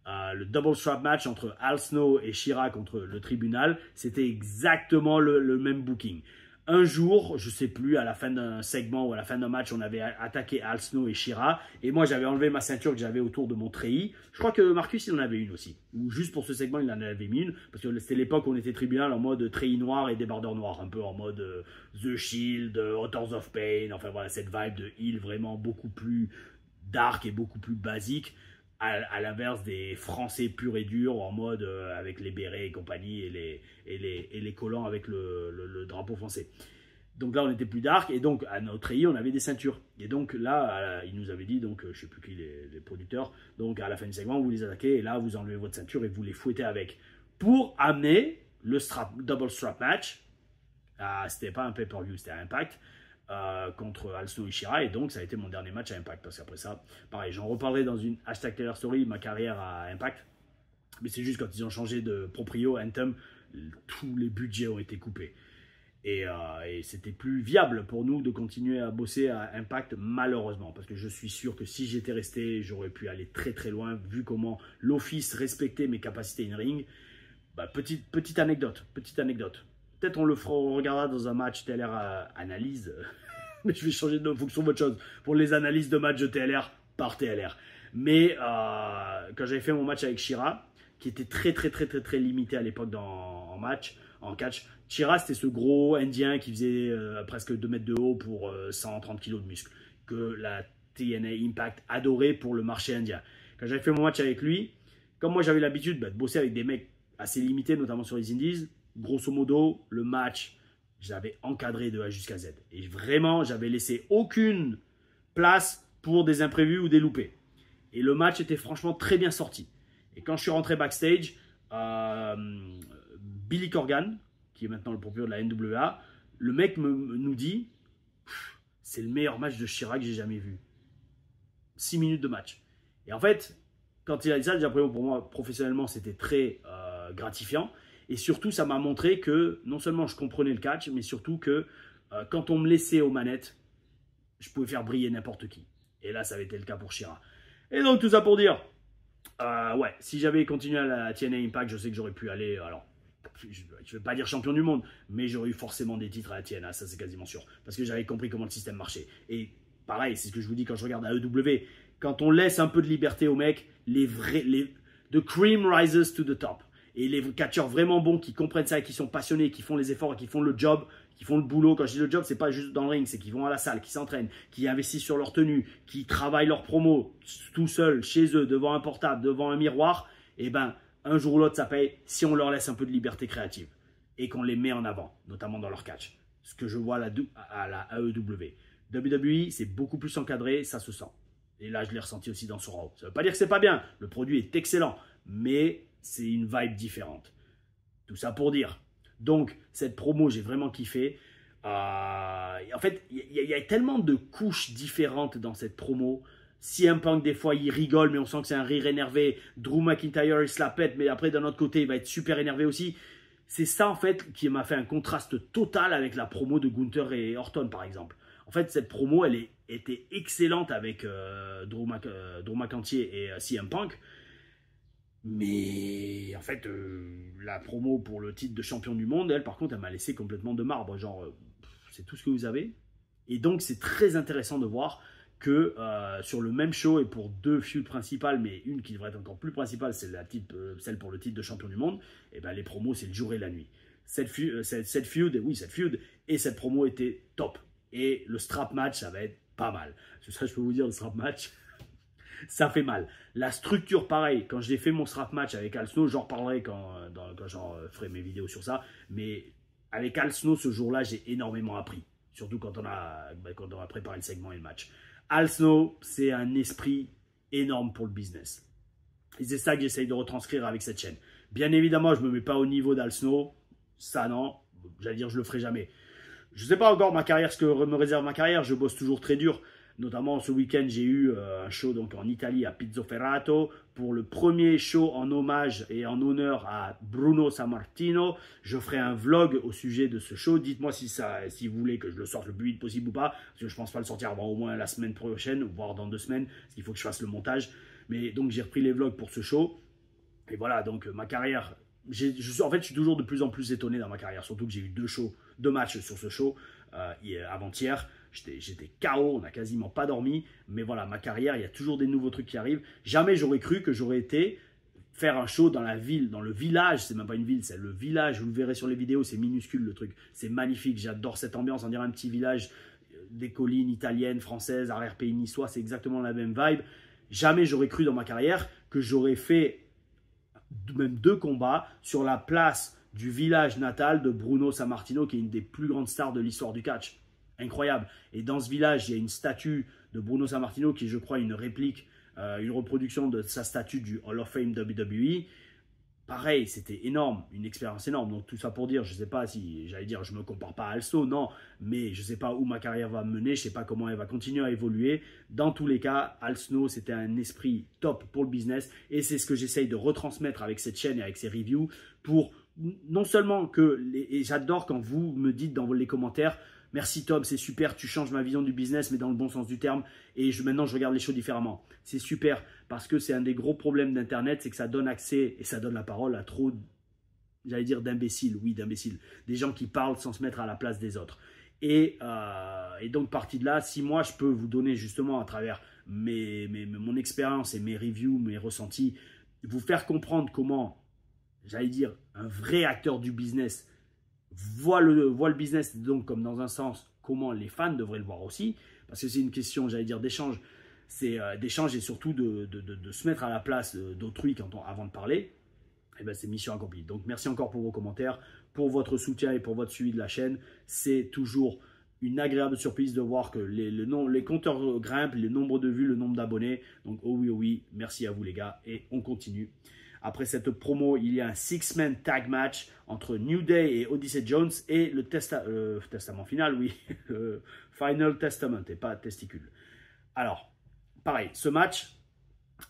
Le double strap match entre Al Snow et Shira contre le tribunal, c'était exactement le même booking. Un jour, je ne sais plus, à la fin d'un segment ou à la fin d'un match, on avait attaqué Al Snow et Shira. Et moi, j'avais enlevé ma ceinture que j'avais autour de mon treillis. Je crois que Marcus, il en avait une aussi. Ou juste pour ce segment, il en avait mis une. Parce que c'était l'époque où on était tribunal en mode treillis noir et débardeur noir. Un peu en mode The Shield, Authors of Pain. Enfin voilà, cette vibe de heel vraiment beaucoup plus dark et beaucoup plus basique. À l'inverse des Français purs et durs en mode avec les bérets et compagnie et les collants avec le drapeau français. Donc là, on était plus dark et donc à notre treillis, on avait des ceintures. Et donc là, il nous avait dit, donc je ne sais plus qui les producteurs, donc à la fin du segment, vous les attaquez et là, vous enlevez votre ceinture et vous les fouettez avec. Pour amener le double strap match, c'était pas un pay-per-view, c'était un Impact. Contre Al Snow et Shira, et donc ça a été mon dernier match à Impact, parce qu'après ça, pareil, j'en reparlerai dans une hashtag Taylor Story, ma carrière à Impact, mais c'est juste quand ils ont changé de proprio, Anthem, tous les budgets ont été coupés, et c'était plus viable pour nous de continuer à bosser à Impact, malheureusement, parce que je suis sûr que si j'étais resté, j'aurais pu aller très très loin, vu comment l'office respectait mes capacités in-ring. Petite anecdote, peut-être on regardera dans un match TLR analyse, mais je vais changer de fonction autre chose pour les analyses de match de TLR par TLR. Mais quand j'avais fait mon match avec Shira, qui était très limité à l'époque en catch, Shira c'était ce gros Indien qui faisait presque 2 mètres de haut pour 130 kg de muscle, que la TNA Impact adorait pour le marché indien. Quand j'avais fait mon match avec lui, comme moi j'avais l'habitude de bosser avec des mecs assez limités, notamment sur les indies, grosso modo, le match, j'avais encadré de A jusqu'à Z. Et vraiment, j'avais laissé aucune place pour des imprévus ou des loupés. Et le match était franchement très bien sorti. Et quand je suis rentré backstage, Billy Corgan, qui est maintenant le propriétaire de la NWA, le mec nous dit « C'est le meilleur match de Shira que j'ai jamais vu. » 6 minutes de match. Et en fait, quand il a dit ça, déjà pour moi, professionnellement, c'était très gratifiant. Et surtout, ça m'a montré que non seulement je comprenais le catch, mais surtout que quand on me laissait aux manettes, je pouvais faire briller n'importe qui. Et là, ça avait été le cas pour Shira. Et donc, tout ça pour dire, ouais, si j'avais continué à la TNA Impact, je sais que j'aurais pu aller, alors, je ne vais pas dire champion du monde, mais j'aurais eu forcément des titres à la TNA, ça c'est quasiment sûr. Parce que j'avais compris comment le système marchait. Et pareil, c'est ce que je vous dis quand je regarde AEW, quand on laisse un peu de liberté aux mecs, the cream rises to the top. Et les catcheurs vraiment bons qui comprennent ça et qui sont passionnés, qui font les efforts et qui font le job, qui font le boulot. Quand je dis le job, c'est pas juste dans le ring, c'est qu'ils vont à la salle, qui s'entraînent, qui investissent sur leur tenue, qui travaillent leur promo tout seuls, chez eux, devant un portable, devant un miroir. Et ben, un jour ou l'autre, ça paye si on leur laisse un peu de liberté créative et qu'on les met en avant, notamment dans leur catch. Ce que je vois à la AEW. WWE, c'est beaucoup plus encadré, ça se sent. Et là, je l'ai ressenti aussi dans ce Raw. Ça ne veut pas dire que c'est pas bien. Le produit est excellent, mais c'est une vibe différente. Tout ça pour dire. Donc, cette promo, j'ai vraiment kiffé. En fait, il y a tellement de couches différentes dans cette promo. CM Punk, des fois, il rigole, mais on sent que c'est un rire énervé. Drew McIntyre, il se la pète, mais après, d'un autre côté, il va être super énervé aussi. C'est ça, en fait, qui m'a fait un contraste total avec la promo de Gunther et Orton, par exemple. En fait, cette promo, elle était excellente avec Drew McIntyre et CM Punk. Mais en fait, la promo pour le titre de champion du monde, elle, par contre, elle m'a laissé complètement de marbre. Genre, c'est tout ce que vous avez. Et donc, c'est très intéressant de voir que sur le même show et pour deux feuds principales, mais une qui devrait être encore plus principale, c'est celle pour le titre de champion du monde, et ben les promos, c'est le jour et la nuit. Cette feud et cette promo était top. Et le strap match, ça va être pas mal. Ça, je peux vous dire, le strap match, ça fait mal. La structure, pareil, quand j'ai fait mon strap match avec Al Snow, j'en reparlerai quand j'en ferai mes vidéos sur ça, mais avec Al Snow, ce jour-là, j'ai énormément appris. Surtout quand on a préparé le segment et le match. Al Snow, c'est un esprit énorme pour le business. Et c'est ça que j'essaye de retranscrire avec cette chaîne. Bien évidemment, je ne me mets pas au niveau d'Al Snow. Ça, non. J'allais dire, je le ferai jamais. Je ne sais pas encore ma carrière, ce que me réserve ma carrière. Je bosse toujours très dur. Notamment, ce week-end, j'ai eu un show donc, en Italie à Pizzoferrato pour le premier show en hommage et en honneur à Bruno Sammartino. Je ferai un vlog au sujet de ce show. Dites-moi si vous voulez que je le sorte le plus vite possible ou pas. Parce que je ne pense pas le sortir avant au moins la semaine prochaine, voire dans 2 semaines. Parce qu'il faut que je fasse le montage. Mais donc, j'ai repris les vlogs pour ce show. Et voilà, donc ma carrière... En fait, je suis toujours de plus en plus étonné dans ma carrière. Surtout que j'ai eu 2 matchs sur ce show avant-hier. J'étais KO, on n'a quasiment pas dormi. Mais voilà, ma carrière, il y a toujours des nouveaux trucs qui arrivent. Jamais j'aurais cru que j'aurais été faire un show dans la ville, dans le village. C'est même pas une ville, c'est le village. Vous le verrez sur les vidéos, c'est minuscule le truc. C'est magnifique, j'adore cette ambiance. On dirait un petit village des collines italiennes, françaises, arrière-pays niçois. C'est exactement la même vibe. Jamais j'aurais cru dans ma carrière que j'aurais fait même 2 combats sur la place du village natal de Bruno Sammartino, qui est une des plus grandes stars de l'histoire du catch. Incroyable. Et dans ce village, il y a une statue de Bruno Sammartino qui est, je crois, une réplique, une reproduction de sa statue du Hall of Fame WWE. Pareil, c'était énorme, une expérience énorme. Donc tout ça pour dire, je ne sais pas si, j'allais dire, je ne me compare pas à Alsto, non, mais je ne sais pas où ma carrière va me mener, je ne sais pas comment elle va continuer à évoluer. Dans tous les cas, Al Snow, c'était un esprit top pour le business et c'est ce que j'essaye de retransmettre avec cette chaîne et avec ces reviews pour non seulement que, et j'adore quand vous me dites dans les commentaires, merci Tom, c'est super, tu changes ma vision du business, mais dans le bon sens du terme. Et maintenant, je regarde les choses différemment. C'est super parce que c'est un des gros problèmes d'Internet, c'est que ça donne accès et ça donne la parole à trop, j'allais dire d'imbéciles, oui, d'imbéciles. Des gens qui parlent sans se mettre à la place des autres. Et donc, partie de là, si moi, je peux vous donner justement à travers mon expérience et mes reviews, mes ressentis, vous faire comprendre comment, j'allais dire, un vrai acteur du business voit le business donc comme dans un sens, comment les fans devraient le voir aussi, parce que c'est une question, j'allais dire, d'échange. C'est d'échange et surtout de se mettre à la place d'autrui avant de parler. Et ben c'est mission accomplie. Donc merci encore pour vos commentaires, pour votre soutien et pour votre suivi de la chaîne. C'est toujours une agréable surprise de voir que les compteurs grimpent, le nombre de vues, le nombre d'abonnés. Donc oh oui, merci à vous les gars et on continue. Après cette promo, il y a un 6-man tag match entre New Day et Odyssey Jones et le testament final, oui, Final Testament et pas testicule. Alors, pareil, ce match,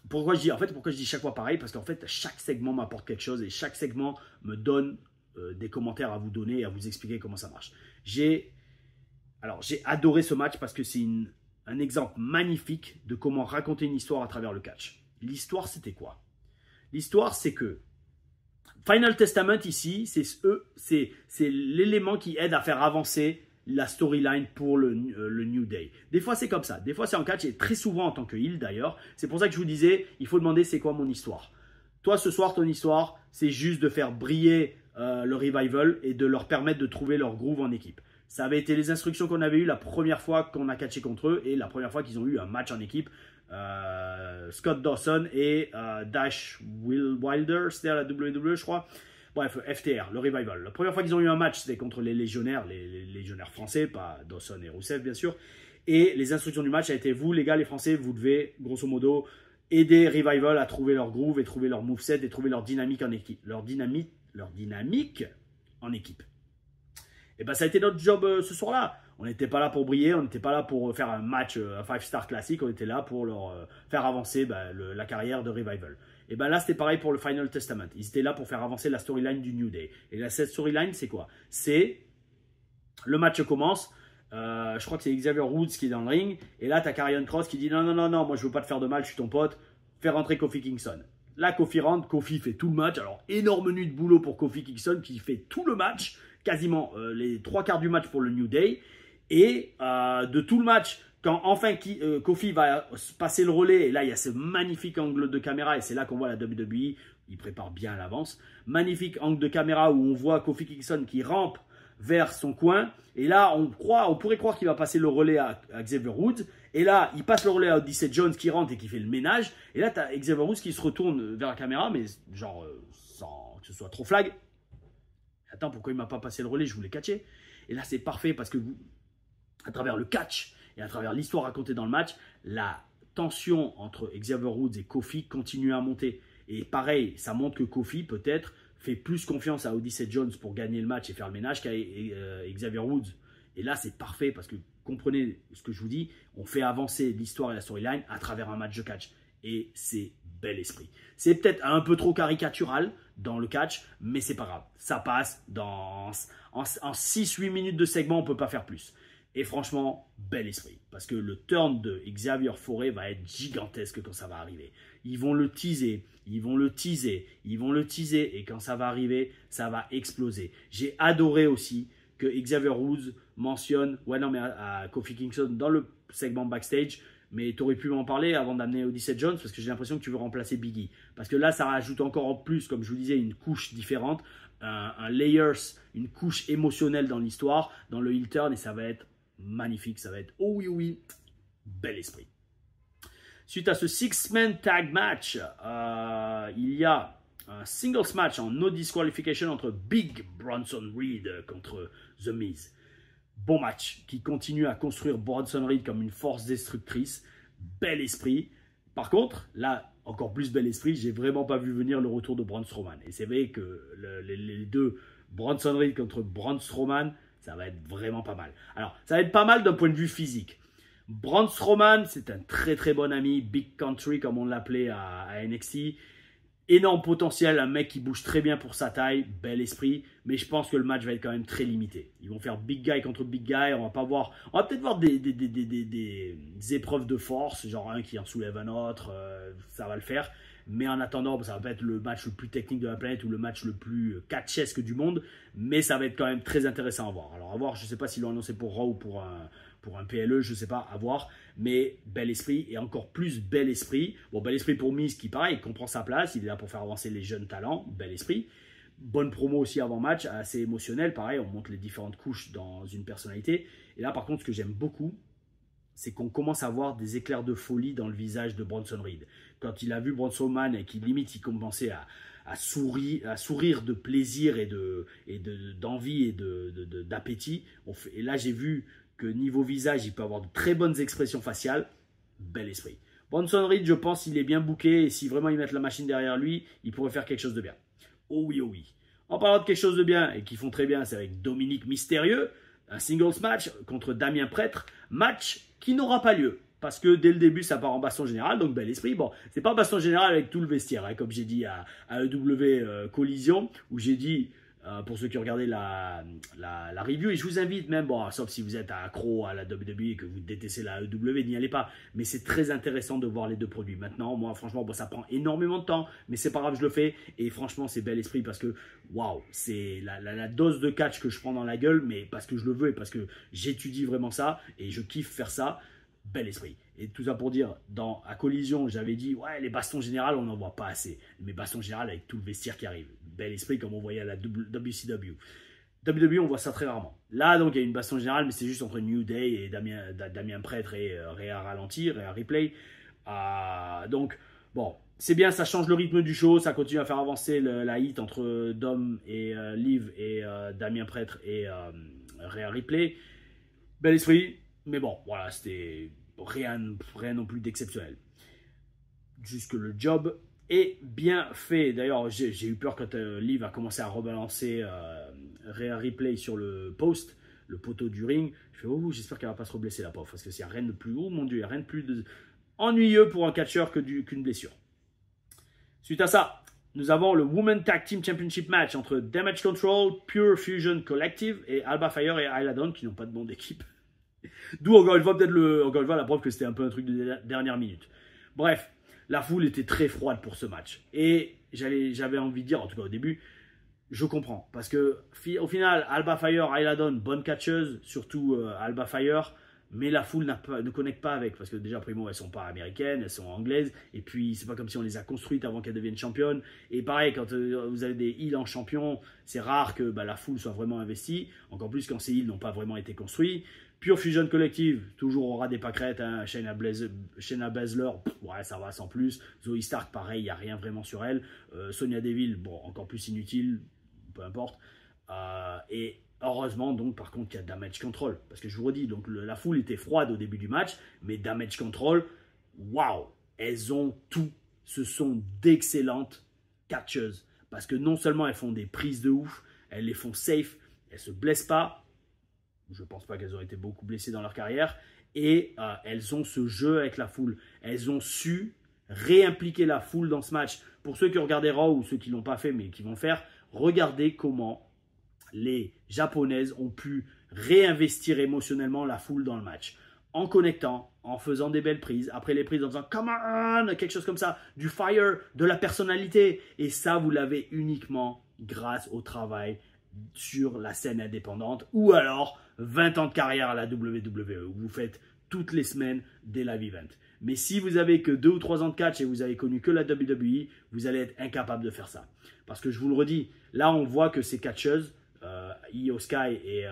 pourquoi je dis chaque fois pareil? Parce qu'en fait, chaque segment m'apporte quelque chose et chaque segment me donne des commentaires à vous donner et à vous expliquer comment ça marche. J'ai adoré ce match parce que c'est un exemple magnifique de comment raconter une histoire à travers le catch. L'histoire, c'était quoi? L'histoire, c'est que Final Testament ici, c'est l'élément qui aide à faire avancer la storyline pour le New Day. Des fois, c'est comme ça. Des fois, c'est en catch et très souvent en tant que heel d'ailleurs. C'est pour ça que je vous disais, il faut demander c'est quoi mon histoire. Toi, ce soir, ton histoire, c'est juste de faire briller le Revival et de leur permettre de trouver leur groove en équipe. Ça avait été les instructions qu'on avait eues la première fois qu'on a catché contre eux et la première fois qu'ils ont eu un match en équipe. Scott Dawson et Dash Wilder, c'était à la WWE je crois. Bref, FTR, le Revival. La première fois qu'ils ont eu un match, c'était contre les légionnaires français, pas Dawson et Rusev bien sûr. Et les instructions du match a été, vous les gars, les Français, vous devez grosso modo aider Revival à trouver leur groove et trouver leur moveset et trouver leur dynamique en équipe. Leur dynamique en équipe. Et ben ça a été notre job ce soir-là. On n'était pas là pour briller, on n'était pas là pour faire un match, un 5-star classique, on était là pour leur faire avancer la carrière de Revival. Et ben là, c'était pareil pour le Final Testament. Ils étaient là pour faire avancer la storyline du New Day. Et là, cette storyline, c'est quoi? C'est le match commence. Je crois que c'est Xavier Woods qui est dans le ring. Et là, tu as Karrion Kross qui dit non, non, non, non, moi je veux pas te faire de mal, je suis ton pote. Fais rentrer Kofi Kingston. Là, Kofi rentre. Kofi fait tout le match. Alors, énorme nuit de boulot pour Kofi Kingston qui fait tout le match. Quasiment les 3/4 du match pour le New Day. Et de tout le match, quand enfin Kofi va passer le relais, et là il y a ce magnifique angle de caméra, et c'est là qu'on voit la WWE, il prépare bien à l'avance, magnifique angle de caméra où on voit Kofi Kingston qui rampe vers son coin, et là on pourrait croire qu'il va passer le relais à Xavier Woods, et là il passe le relais à Odyssey Jones qui rentre et qui fait le ménage, et là tu as Xavier Woods qui se retourne vers la caméra, mais genre sans que ce soit trop flag. Attends, pourquoi il m'a pas passé le relais, je voulais catcher. Et là c'est parfait parce que à travers le catch et à travers l'histoire racontée dans le match, la tension entre Xavier Woods et Kofi continue à monter. Et pareil, ça montre que Kofi peut-être fait plus confiance à Odyssey Jones pour gagner le match et faire le ménage qu'à Xavier Woods. Et là, c'est parfait parce que, comprenez ce que je vous dis, on fait avancer l'histoire et la storyline à travers un match de catch. Et c'est bel esprit. C'est peut-être un peu trop caricatural dans le catch, mais c'est pas grave. Ça passe en 6-8 minutes de segment, on ne peut pas faire plus. Et franchement, bel esprit. Parce que le turn de Xavier Forêt va être gigantesque quand ça va arriver. Ils vont le teaser, ils vont le teaser, ils vont le teaser. Et quand ça va arriver, ça va exploser. J'ai adoré aussi que Xavier Woods mentionne, ouais non mais à Kofi Kingston dans le segment backstage, mais tu aurais pu m'en parler avant d'amener Odyssey Jones parce que j'ai l'impression que tu veux remplacer Biggie. Parce que là, ça rajoute encore en plus, comme je vous disais, une couche différente, un layers, une couche émotionnelle dans l'histoire, dans le heel turn, et ça va être magnifique, ça va être oh oui, oui, bel esprit. Suite à ce 6-man tag match, il y a un singles match en no disqualification entre Big Bronson Reed contre The Miz. Bon match qui continue à construire Bronson Reed comme une force destructrice. Bel esprit. Par contre, là, encore plus bel esprit, j'ai vraiment pas vu venir le retour de Braun Strowman. Et c'est vrai que les deux, Bronson Reed contre Braun Strowman, ça va être vraiment pas mal. Alors, ça va être pas mal d'un point de vue physique. Braun Strowman, c'est un très très bon ami, Big Country comme on l'appelait à NXT. Énorme potentiel, un mec qui bouge très bien pour sa taille, bel esprit, mais je pense que le match va être quand même très limité. Ils vont faire big guy contre big guy, on va peut-être voir des épreuves de force, genre un qui en soulève un autre, ça va le faire. Mais en attendant, ça va pas être le match le plus technique de la planète ou le match le plus catchesque du monde, mais ça va être quand même très intéressant à voir. Alors à voir, je ne sais pas s'ils l'ont annoncé pour Raw ou pour un PLE, je ne sais pas, à voir. Mais bel esprit et encore plus bel esprit. Bon, bel esprit pour Miz qui, pareil, comprend sa place. Il est là pour faire avancer les jeunes talents. Bel esprit. Bonne promo aussi avant match, assez émotionnel. Pareil, on montre les différentes couches dans une personnalité. Et là, par contre, ce que j'aime beaucoup, c'est qu'on commence à voir des éclairs de folie dans le visage de Bronson Reed. Quand il a vu Bronson Man et qu'il limite, il commençait à sourire de plaisir et d'envie et d'appétit. Et là, j'ai vu que niveau visage, il peut avoir de très bonnes expressions faciales. Bel esprit. Bronson Reed, je pense, il est bien booké. Et si vraiment ils mettent la machine derrière lui, il pourrait faire quelque chose de bien. Oh oui, oh oui. En parlant de quelque chose de bien et qui font très bien, c'est avec Dominique Mystérieux. Un singles match contre Damien Prêtre. Match qui n'aura pas lieu. Parce que dès le début, ça part en baston général. Donc, bel esprit. Bon, c'est pas baston général avec tout le vestiaire. Hein, comme j'ai dit à EW Collision. Où j'ai dit, pour ceux qui regardaient la review. Et je vous invite même, bon, sauf si vous êtes accro à la WWE et que vous détestez la EW, n'y allez pas. Mais c'est très intéressant de voir les deux produits. Maintenant, moi, franchement, bon, ça prend énormément de temps. Mais c'est pas grave, je le fais. Et franchement, c'est bel esprit parce que, waouh, c'est la dose de catch que je prends dans la gueule. Mais parce que je le veux et parce que j'étudie vraiment ça. Et je kiffe faire ça. Bel esprit. Et tout ça pour dire, à Collision, j'avais dit, ouais, les bastons générales, on n'en voit pas assez. Mais bastons générales avec tout le vestiaire qui arrive. Bel esprit, comme on voyait à la WCW. WWE, on voit ça très rarement. Là, donc, il y a une baston générale, mais c'est juste entre New Day et Damien Prêtre et Rhea Ralenti, Rhea Ripley. Donc, bon, c'est bien, ça change le rythme du show, ça continue à faire avancer la hit entre Dom et Liv et Damien Prêtre et Rhea Ripley. Bel esprit. Mais bon, voilà, c'était rien non plus d'exceptionnel. Juste que le job est bien fait. D'ailleurs, j'ai eu peur quand Liv a commencé à rebalancer Rhea Ripley sur le post. le poteau du ring. Je fais, oh, j'espère qu'elle va pas se reblesser la pauvre, parce que s'il n'y a rien de plus, oh mon Dieu, il n'y a rien de plus ennuyeux pour un catcheur qu'une blessure. Suite à ça, nous avons le Women Tag Team Championship match entre Damage Control, Pure Fusion Collective et Alba Fire et Isla Dawn qui n'ont pas de nom d'équipe. D'où encore une fois la preuve que c'était un peu un truc de dernière minute. Bref, la foule était très froide pour ce match. Et j'avais envie de dire, en tout cas au début, je comprends. Parce que au final, Alba Fire, Isla Dawn, bonne catcheuse, surtout Alba Fire. Mais la foule ne connecte pas avec, parce que déjà, primo, elles ne sont pas américaines, elles sont anglaises, et puis c'est pas comme si on les a construites avant qu'elles deviennent championnes. Et pareil, quand vous avez des heels en champion, c'est rare que la foule soit vraiment investie, encore plus quand ces heels n'ont pas vraiment été construits. Pure Fusion Collective, toujours aura des pâquerettes, hein. Shayna Baszler, ouais, ça va sans plus. Zoe Stark, pareil, il n'y a rien vraiment sur elle. Sonya Deville, bon, encore plus inutile, peu importe. Et heureusement, donc, par contre, il y a Damage Control. Parce que je vous redis, donc, la foule était froide au début du match, mais Damage Control, waouh, elles ont tout. Ce sont d'excellentes catcheuses. Parce que non seulement elles font des prises de ouf, elles les font safe, elles ne se blessent pas. Je ne pense pas qu'elles auraient été beaucoup blessées dans leur carrière. Et elles ont ce jeu avec la foule. Elles ont su réimpliquer la foule dans ce match. Pour ceux qui ont regardé Raw ou ceux qui ne l'ont pas fait mais qui vont le faire, regardez comment les Japonaises ont pu réinvestir émotionnellement la foule dans le match. En connectant, en faisant des belles prises, après les prises en faisant « come on », quelque chose comme ça, du fire, de la personnalité. Et ça, vous l'avez uniquement grâce au travail sur la scène indépendante ou alors 20 ans de carrière à la WWE où vous faites toutes les semaines des live events. Mais si vous avez que 2 ou 3 ans de catch et vous avez connu que la WWE, vous allez être incapable de faire ça. Parce que je vous le redis, là on voit que ces catcheuses, Io Sky et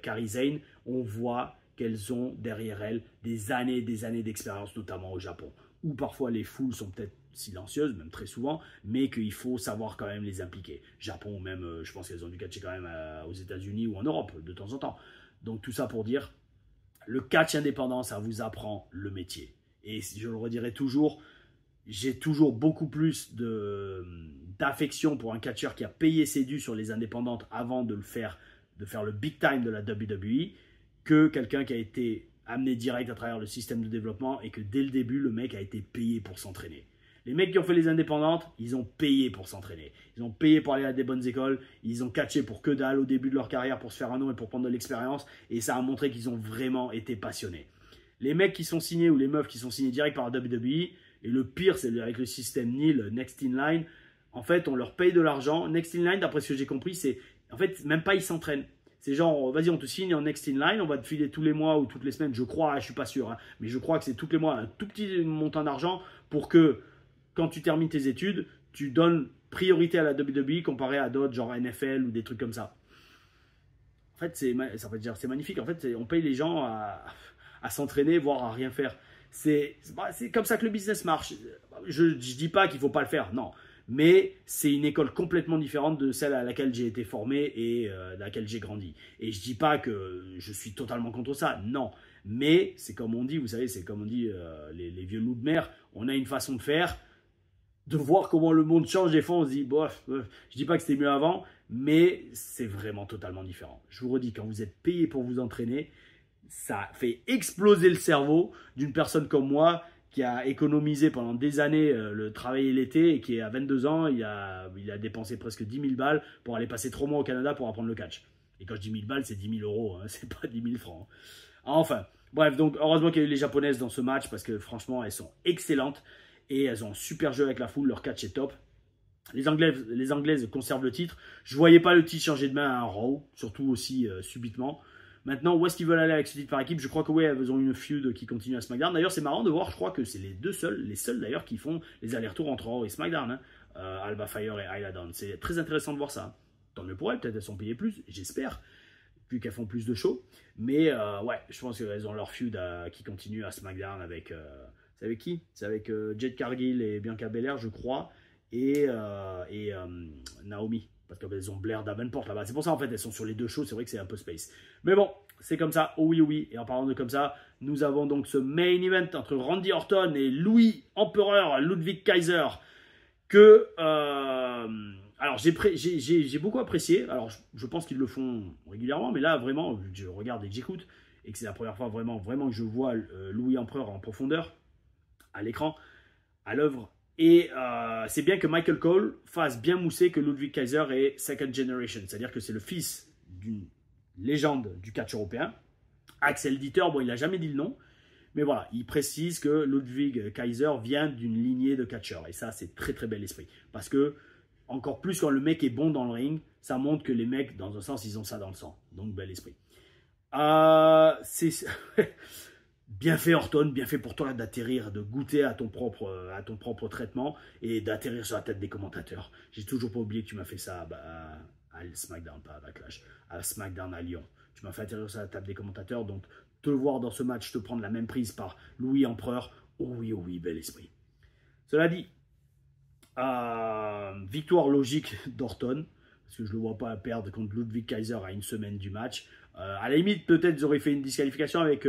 Kairi Sane, on voit qu'elles ont derrière elles des années d'expérience, notamment au Japon, où parfois les foules sont peut-être silencieuses, même très souvent, mais qu'il faut savoir quand même les impliquer. Japon, même, je pense qu'elles ont dû catcher quand même aux États-Unis ou en Europe, de temps en temps. Donc tout ça pour dire, le catch indépendant, ça vous apprend le métier. Et je le redirai toujours, j'ai toujours beaucoup plus d'affection pour un catcheur qui a payé ses dus sur les indépendantes avant de faire le big time de la WWE, que quelqu'un qui a été amené direct à travers le système de développement et que dès le début, le mec a été payé pour s'entraîner. Les mecs qui ont fait les indépendantes, ils ont payé pour s'entraîner. Ils ont payé pour aller à des bonnes écoles. Ils ont catché pour que dalle au début de leur carrière pour se faire un nom et pour prendre de l'expérience. Et ça a montré qu'ils ont vraiment été passionnés. Les mecs qui sont signés ou les meufs qui sont signés direct par la WWE, et le pire, c'est avec le système NIL, Next in Line, en fait, on leur paye de l'argent. Next in Line, d'après ce que j'ai compris, c'est en fait, même pas ils s'entraînent. C'est genre, vas-y, on te signe en Next in Line, on va te filer tous les mois ou toutes les semaines, je crois, je suis pas sûr, hein, mais je crois que c'est tous les mois un tout petit montant d'argent pour que quand tu termines tes études, tu donnes priorité à la WWE comparé à d'autres, genre NFL ou des trucs comme ça. En fait, ça veut dire c'est magnifique. En fait, on paye les gens à s'entraîner, voire à rien faire. C'est comme ça que le business marche. Je ne dis pas qu'il ne faut pas le faire, non. Mais c'est une école complètement différente de celle à laquelle j'ai été formé et à laquelle j'ai grandi. Et je ne dis pas que je suis totalement contre ça, non. Mais c'est comme on dit, vous savez, c'est comme on dit les vieux loups de mer, on a une façon de faire, de voir comment le monde change. Des fois, on se dit, bof, je dis pas que c'était mieux avant, mais c'est vraiment totalement différent. Je vous redis, quand vous êtes payé pour vous entraîner, ça fait exploser le cerveau d'une personne comme moi qui a économisé pendant des années le travail et l'été et qui à 22 ans, il a dépensé presque 10 000 balles pour aller passer 3 mois au Canada pour apprendre le catch. Et quand je dis 1000 balles, c'est 10 000 euros, hein, c'est pas 10 000 francs. Enfin, bref, donc heureusement qu'il y a eu les japonaises dans ce match parce que franchement, elles sont excellentes. Et elles ont un super jeu avec la foule, leur catch est top. Les Anglaises conservent le titre. Je ne voyais pas le titre changer de main à un Raw, surtout aussi subitement. Maintenant, où est-ce qu'ils veulent aller avec ce titre par équipe? Je crois que oui, elles ont une feud qui continue à SmackDown. D'ailleurs, c'est marrant de voir, je crois que c'est les seuls d'ailleurs qui font les allers-retours entre Raw et SmackDown. Hein. Alba Fire et Isla Dawn. C'est très intéressant de voir ça. Tant mieux pour elles, peut-être elles sont payées plus, j'espère, vu qu'elles font plus de shows. Mais ouais, je pense qu'elles ont leur feud qui continue à SmackDown avec... c'est avec qui? C'est avec Jade Cargill et Bianca Belair, je crois, et Naomi. Parce qu'elles ont Blair Davenport là-bas. C'est pour ça, en fait, elles sont sur les deux shows. C'est vrai que c'est un peu space. Mais bon, c'est comme ça. Oh oui, oui. Et en parlant de comme ça, nous avons donc ce main event entre Randy Orton et Louis Empereur Ludwig Kaiser. Que, Alors, j'ai beaucoup apprécié. Alors, je pense qu'ils le font régulièrement, mais là, vraiment, je regarde et que j'écoute, et que c'est la première fois vraiment que je vois Louis Empereur en profondeur, à l'écran, à l'œuvre. Et c'est bien que Michael Cole fasse bien mousser que Ludwig Kaiser est second generation, c'est-à-dire que c'est le fils d'une légende du catch européen. Axel Dieter, bon, il n'a jamais dit le nom, mais voilà, il précise que Ludwig Kaiser vient d'une lignée de catcheurs. Et ça, c'est très très bel esprit. Parce que, encore plus quand le mec est bon dans le ring, ça montre que les mecs, dans un sens, ils ont ça dans le sang. Donc, bel esprit. C'est bien fait, Orton, bien fait pour toi d'atterrir, de goûter à ton propre traitement et d'atterrir sur la tête des commentateurs. J'ai toujours pas oublié que tu m'as fait ça à SmackDown, pas à Backlash, à SmackDown à Lyon. Tu m'as fait atterrir sur la table des commentateurs, donc te voir dans ce match te prendre la même prise par Louis Empereur, oh oui, bel esprit. Cela dit, victoire logique d'Orton, parce que je ne le vois pas perdre contre Ludwig Kaiser à une semaine du match. À la limite, peut-être ils auraient fait une disqualification avec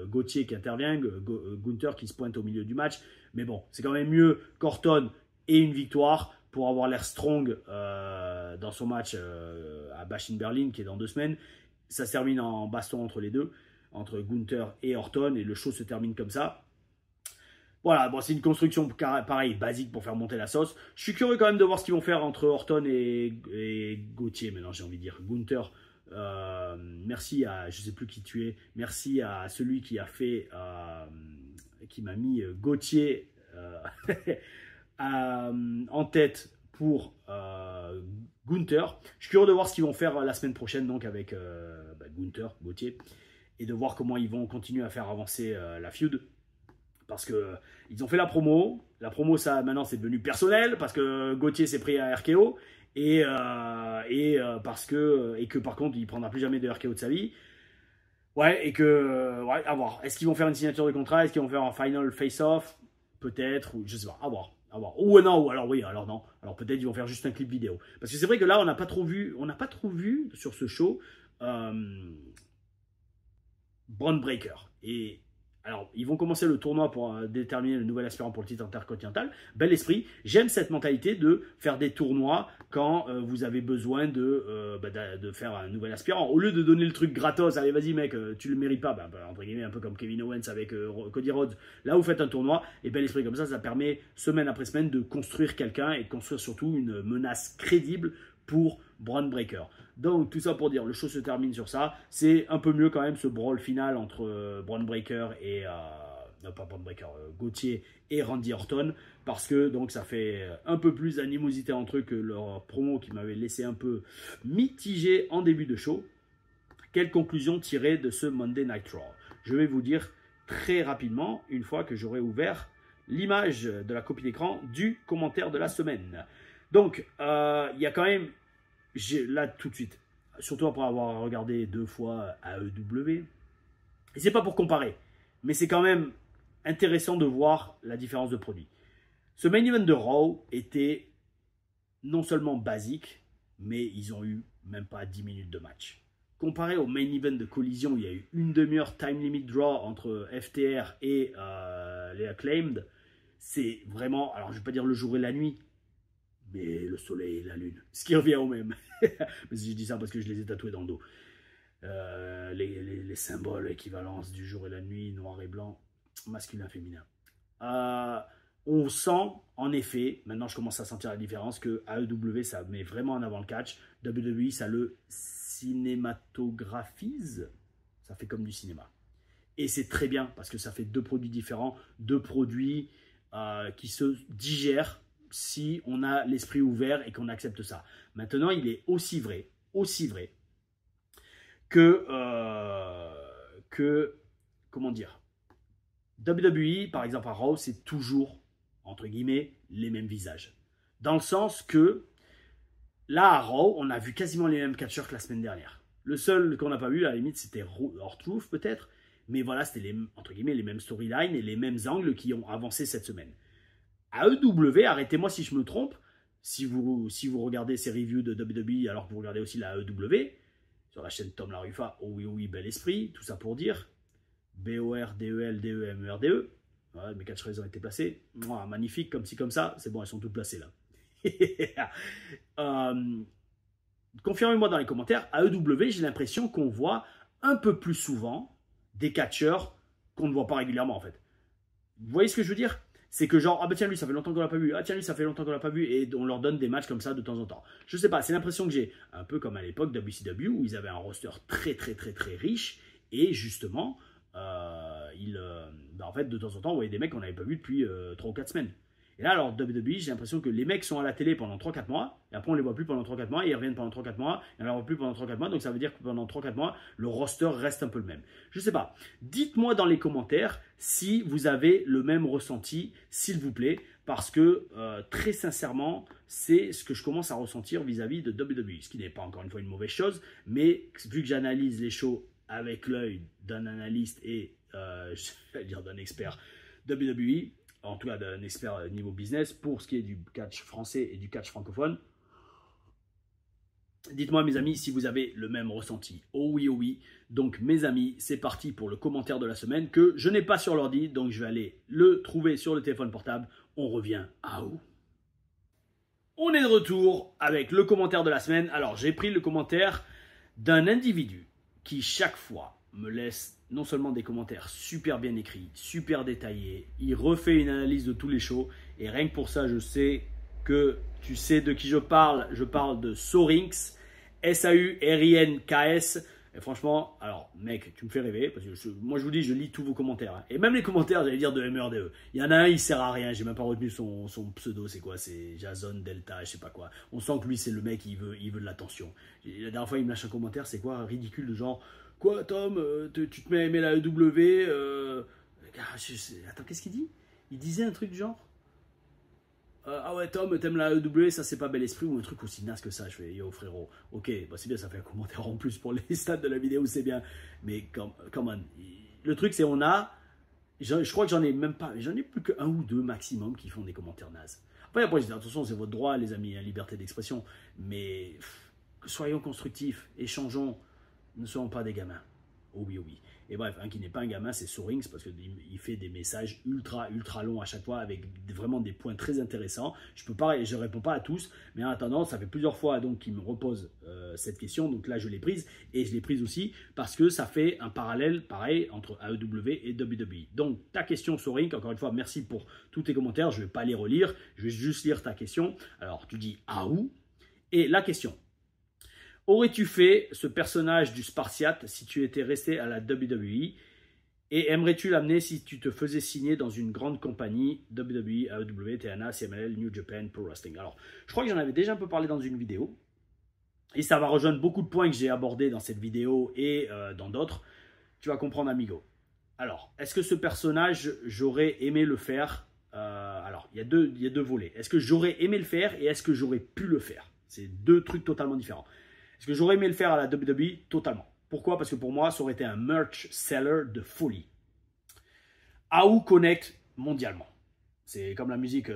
Gauthier qui intervient, Gunther qui se pointe au milieu du match. Mais bon, c'est quand même mieux qu'Orton ait une victoire pour avoir l'air strong dans son match à Bash in Berlin qui est dans 2 semaines. Ça se termine en baston entre les deux, entre Gunther et Orton, et le show se termine comme ça. Voilà, bon, c'est une construction pareil, basique pour faire monter la sauce. Je suis curieux quand même de voir ce qu'ils vont faire entre Orton et Gauthier, maintenant j'ai envie de dire. Gunther, merci à, je sais plus qui tu es, merci à celui qui a fait, qui m'a mis Gauthier en tête pour Gunther. Je suis curieux de voir ce qu'ils vont faire la semaine prochaine donc avec Gunther, Gauthier, et de voir comment ils vont continuer à faire avancer la feud. Parce que ils ont fait la promo. La promo, ça, maintenant, c'est devenu personnel parce que Gauthier s'est pris à RKO et que par contre, il prendra plus jamais de RKO de sa vie. Ouais, et que ouais, à voir. Est-ce qu'ils vont faire une signature de contrat? Est-ce qu'ils vont faire un final face-off? Peut-être, ou je sais pas. À voir. Ou non, ou alors oui, alors non. Alors peut-être ils vont faire juste un clip vidéo. Parce que c'est vrai que là, on n'a pas trop vu sur ce show Braun Breaker. Et alors, ils vont commencer le tournoi pour déterminer le nouvel aspirant pour le titre intercontinental. Bel esprit. J'aime cette mentalité de faire des tournois quand vous avez besoin de faire un nouvel aspirant. Au lieu de donner le truc gratos, allez vas-y mec, tu le mérites pas, entre guillemets, un peu comme Kevin Owens avec Cody Rhodes. Là, vous faites un tournoi, et bel esprit comme ça permet semaine après semaine de construire quelqu'un et de construire surtout une menace crédible pour Braun Breaker. Donc tout ça pour dire, le show se termine sur ça. C'est un peu mieux quand même ce brawl final entre Braun Breaker et Gauthier et Randy Orton, parce que donc ça fait un peu plus d'animosité entre eux que leur promo qui m'avait laissé un peu mitigé en début de show. Quelle conclusion tirer de ce Monday Night Raw? Je vais vous dire très rapidement une fois que j'aurai ouvert l'image de la copie d'écran du commentaire de la semaine. Donc il y a quand même, là tout de suite, surtout après avoir regardé 2 fois AEW, et c'est pas pour comparer, mais c'est quand même intéressant de voir la différence de produit. Ce main event de Raw était non seulement basique, mais ils ont eu même pas 10 minutes de match. Comparé au main event de Collision, où il y a eu une demi-heure time limit draw entre FTR et les Acclaimed, c'est vraiment, alors je vais pas dire le jour et la nuit, mais le soleil et la lune, ce qui revient au même. Mais je dis ça parce que je les ai tatoués dans le dos. Les symboles, équivalence du jour et la nuit, noir et blanc, masculin, féminin. On sent, en effet, maintenant je commence à sentir la différence, que AEW, ça met vraiment en avant le catch. WWE, ça le cinématographise. Ça fait comme du cinéma. Et c'est très bien, parce que ça fait 2 produits différents, 2 produits qui se digèrent si on a l'esprit ouvert et qu'on accepte ça. Maintenant, il est aussi vrai que comment dire, WWE, par exemple à Raw, c'est toujours, entre guillemets, les mêmes visages. Dans le sens que, là à Raw, on a vu quasiment les mêmes catcheurs que la semaine dernière. Le seul qu'on n'a pas vu, à la limite, c'était R-Truth peut-être, mais voilà, c'était entre guillemets les mêmes storylines et les mêmes angles qui ont avancé cette semaine. AEW, arrêtez-moi si je me trompe, si vous regardez ces reviews de WWE alors que vous regardez aussi la AEW, sur la chaîne Tom Larufa, oh oui, bel esprit, tout ça pour dire, B-O-R-D-E-L, D-E-M-E-R-D-E, ouais, mes catchphrases ont été placées, magnifique, comme ci, comme ça, c'est bon, elles sont toutes placées là. Confirmez-moi dans les commentaires, AEW, j'ai l'impression qu'on voit un peu plus souvent des catcheurs qu'on ne voit pas régulièrement en fait. Vous voyez ce que je veux dire? C'est que genre, ah bah tiens lui ça fait longtemps qu'on l'a pas vu, ah tiens lui ça fait longtemps qu'on l'a pas vu, et on leur donne des matchs comme ça de temps en temps. Je sais pas, c'est l'impression que j'ai, un peu comme à l'époque WCW où ils avaient un roster très riche, et justement, en fait de temps en temps on voyait des mecs qu'on n'avait pas vu depuis 3 ou 4 semaines. Et là, alors, WWE, j'ai l'impression que les mecs sont à la télé pendant 3-4 mois, et après on les voit plus pendant 3-4 mois, et ils reviennent pendant 3-4 mois, et on les voit plus pendant 3-4 mois, donc ça veut dire que pendant 3-4 mois, le roster reste un peu le même. Je sais pas. Dites-moi dans les commentaires si vous avez le même ressenti, s'il vous plaît, parce que très sincèrement, c'est ce que je commence à ressentir vis-à-vis de WWE, ce qui n'est pas encore une fois une mauvaise chose, mais vu que j'analyse les shows avec l'œil d'un analyste et, je vais dire d'un expert WWE, en tout cas d'un expert niveau business, pour ce qui est du catch français et du catch francophone. Dites-moi mes amis si vous avez le même ressenti. Oh oui, oh oui. Donc mes amis, c'est parti pour le commentaire de la semaine que je n'ai pas sur l'ordi, donc je vais aller le trouver sur le téléphone portable. On revient à où? On est de retour avec le commentaire de la semaine. Alors j'ai pris le commentaire d'un individu qui chaque fois me laisse non seulement des commentaires super bien écrits, super détaillés, il refait une analyse de tous les shows, et rien que pour ça, je sais que tu sais de qui je parle de Sorinks, S-A-U-R-I-N-K-S, et franchement, alors mec, tu me fais rêver, parce que moi je vous dis, je lis tous vos commentaires, hein. Et même les commentaires, j'allais dire de MRDE, il y en a un, il sert à rien, j'ai même pas retenu son pseudo, c'est quoi, c'est Jason Delta, je sais pas quoi, on sent que lui c'est le mec, il veut de l'attention. La dernière fois il me lâche un commentaire, c'est quoi, ridicule, de genre, quoi, Tom, tu te mets à aimer la EW attends, qu'est-ce qu'il dit? Il disait un truc du genre ah ouais, Tom, t'aimes la EW, ça c'est pas bel esprit, ou un truc aussi naze que ça. Je fais, yo frérot, ok, bah c'est bien, ça fait un commentaire en plus pour les stats de la vidéo, c'est bien. Mais come on. Le truc c'est, je crois que j'en ai même pas, j'en ai plus qu'un ou deux maximum qui font des commentaires nazes. Après je dis, attention, c'est votre droit, les amis, liberté d'expression. Mais soyons constructifs, échangeons. Ne soyons pas des gamins. Oh oui, oh oui. Et bref, un qui n'est pas un gamin, c'est Sorinks, parce qu'il fait des messages ultra longs à chaque fois, avec vraiment des points très intéressants. Je ne réponds pas à tous, mais en attendant, ça fait plusieurs fois qu'il me repose cette question, donc là je l'ai prise, et je l'ai prise aussi parce que ça fait un parallèle pareil entre AEW et WWE. Donc ta question Sorinks, encore une fois, merci pour tous tes commentaires, je ne vais pas les relire, je vais juste lire ta question. Alors tu dis « Ah où ?» Et la question: aurais-tu fait ce personnage du Spartiate si tu étais resté à la WWE? Et aimerais-tu l'amener si tu te faisais signer dans une grande compagnie, WWE, AEW, TNA, CMLL, New Japan, Pro Wrestling? Alors, je crois que j'en avais déjà un peu parlé dans une vidéo. Et ça va rejoindre beaucoup de points que j'ai abordés dans cette vidéo et dans d'autres. Tu vas comprendre, amigo. Alors, est-ce que ce personnage, j'aurais aimé le faire? Alors, il y a deux volets. Est-ce que j'aurais aimé le faire et est-ce que j'aurais pu le faire? C'est deux trucs totalement différents. Est-ce que j'aurais aimé le faire à la WWE? Totalement. Pourquoi? Parce que pour moi, ça aurait été un merch seller de folie. AU connect mondialement. C'est comme la musique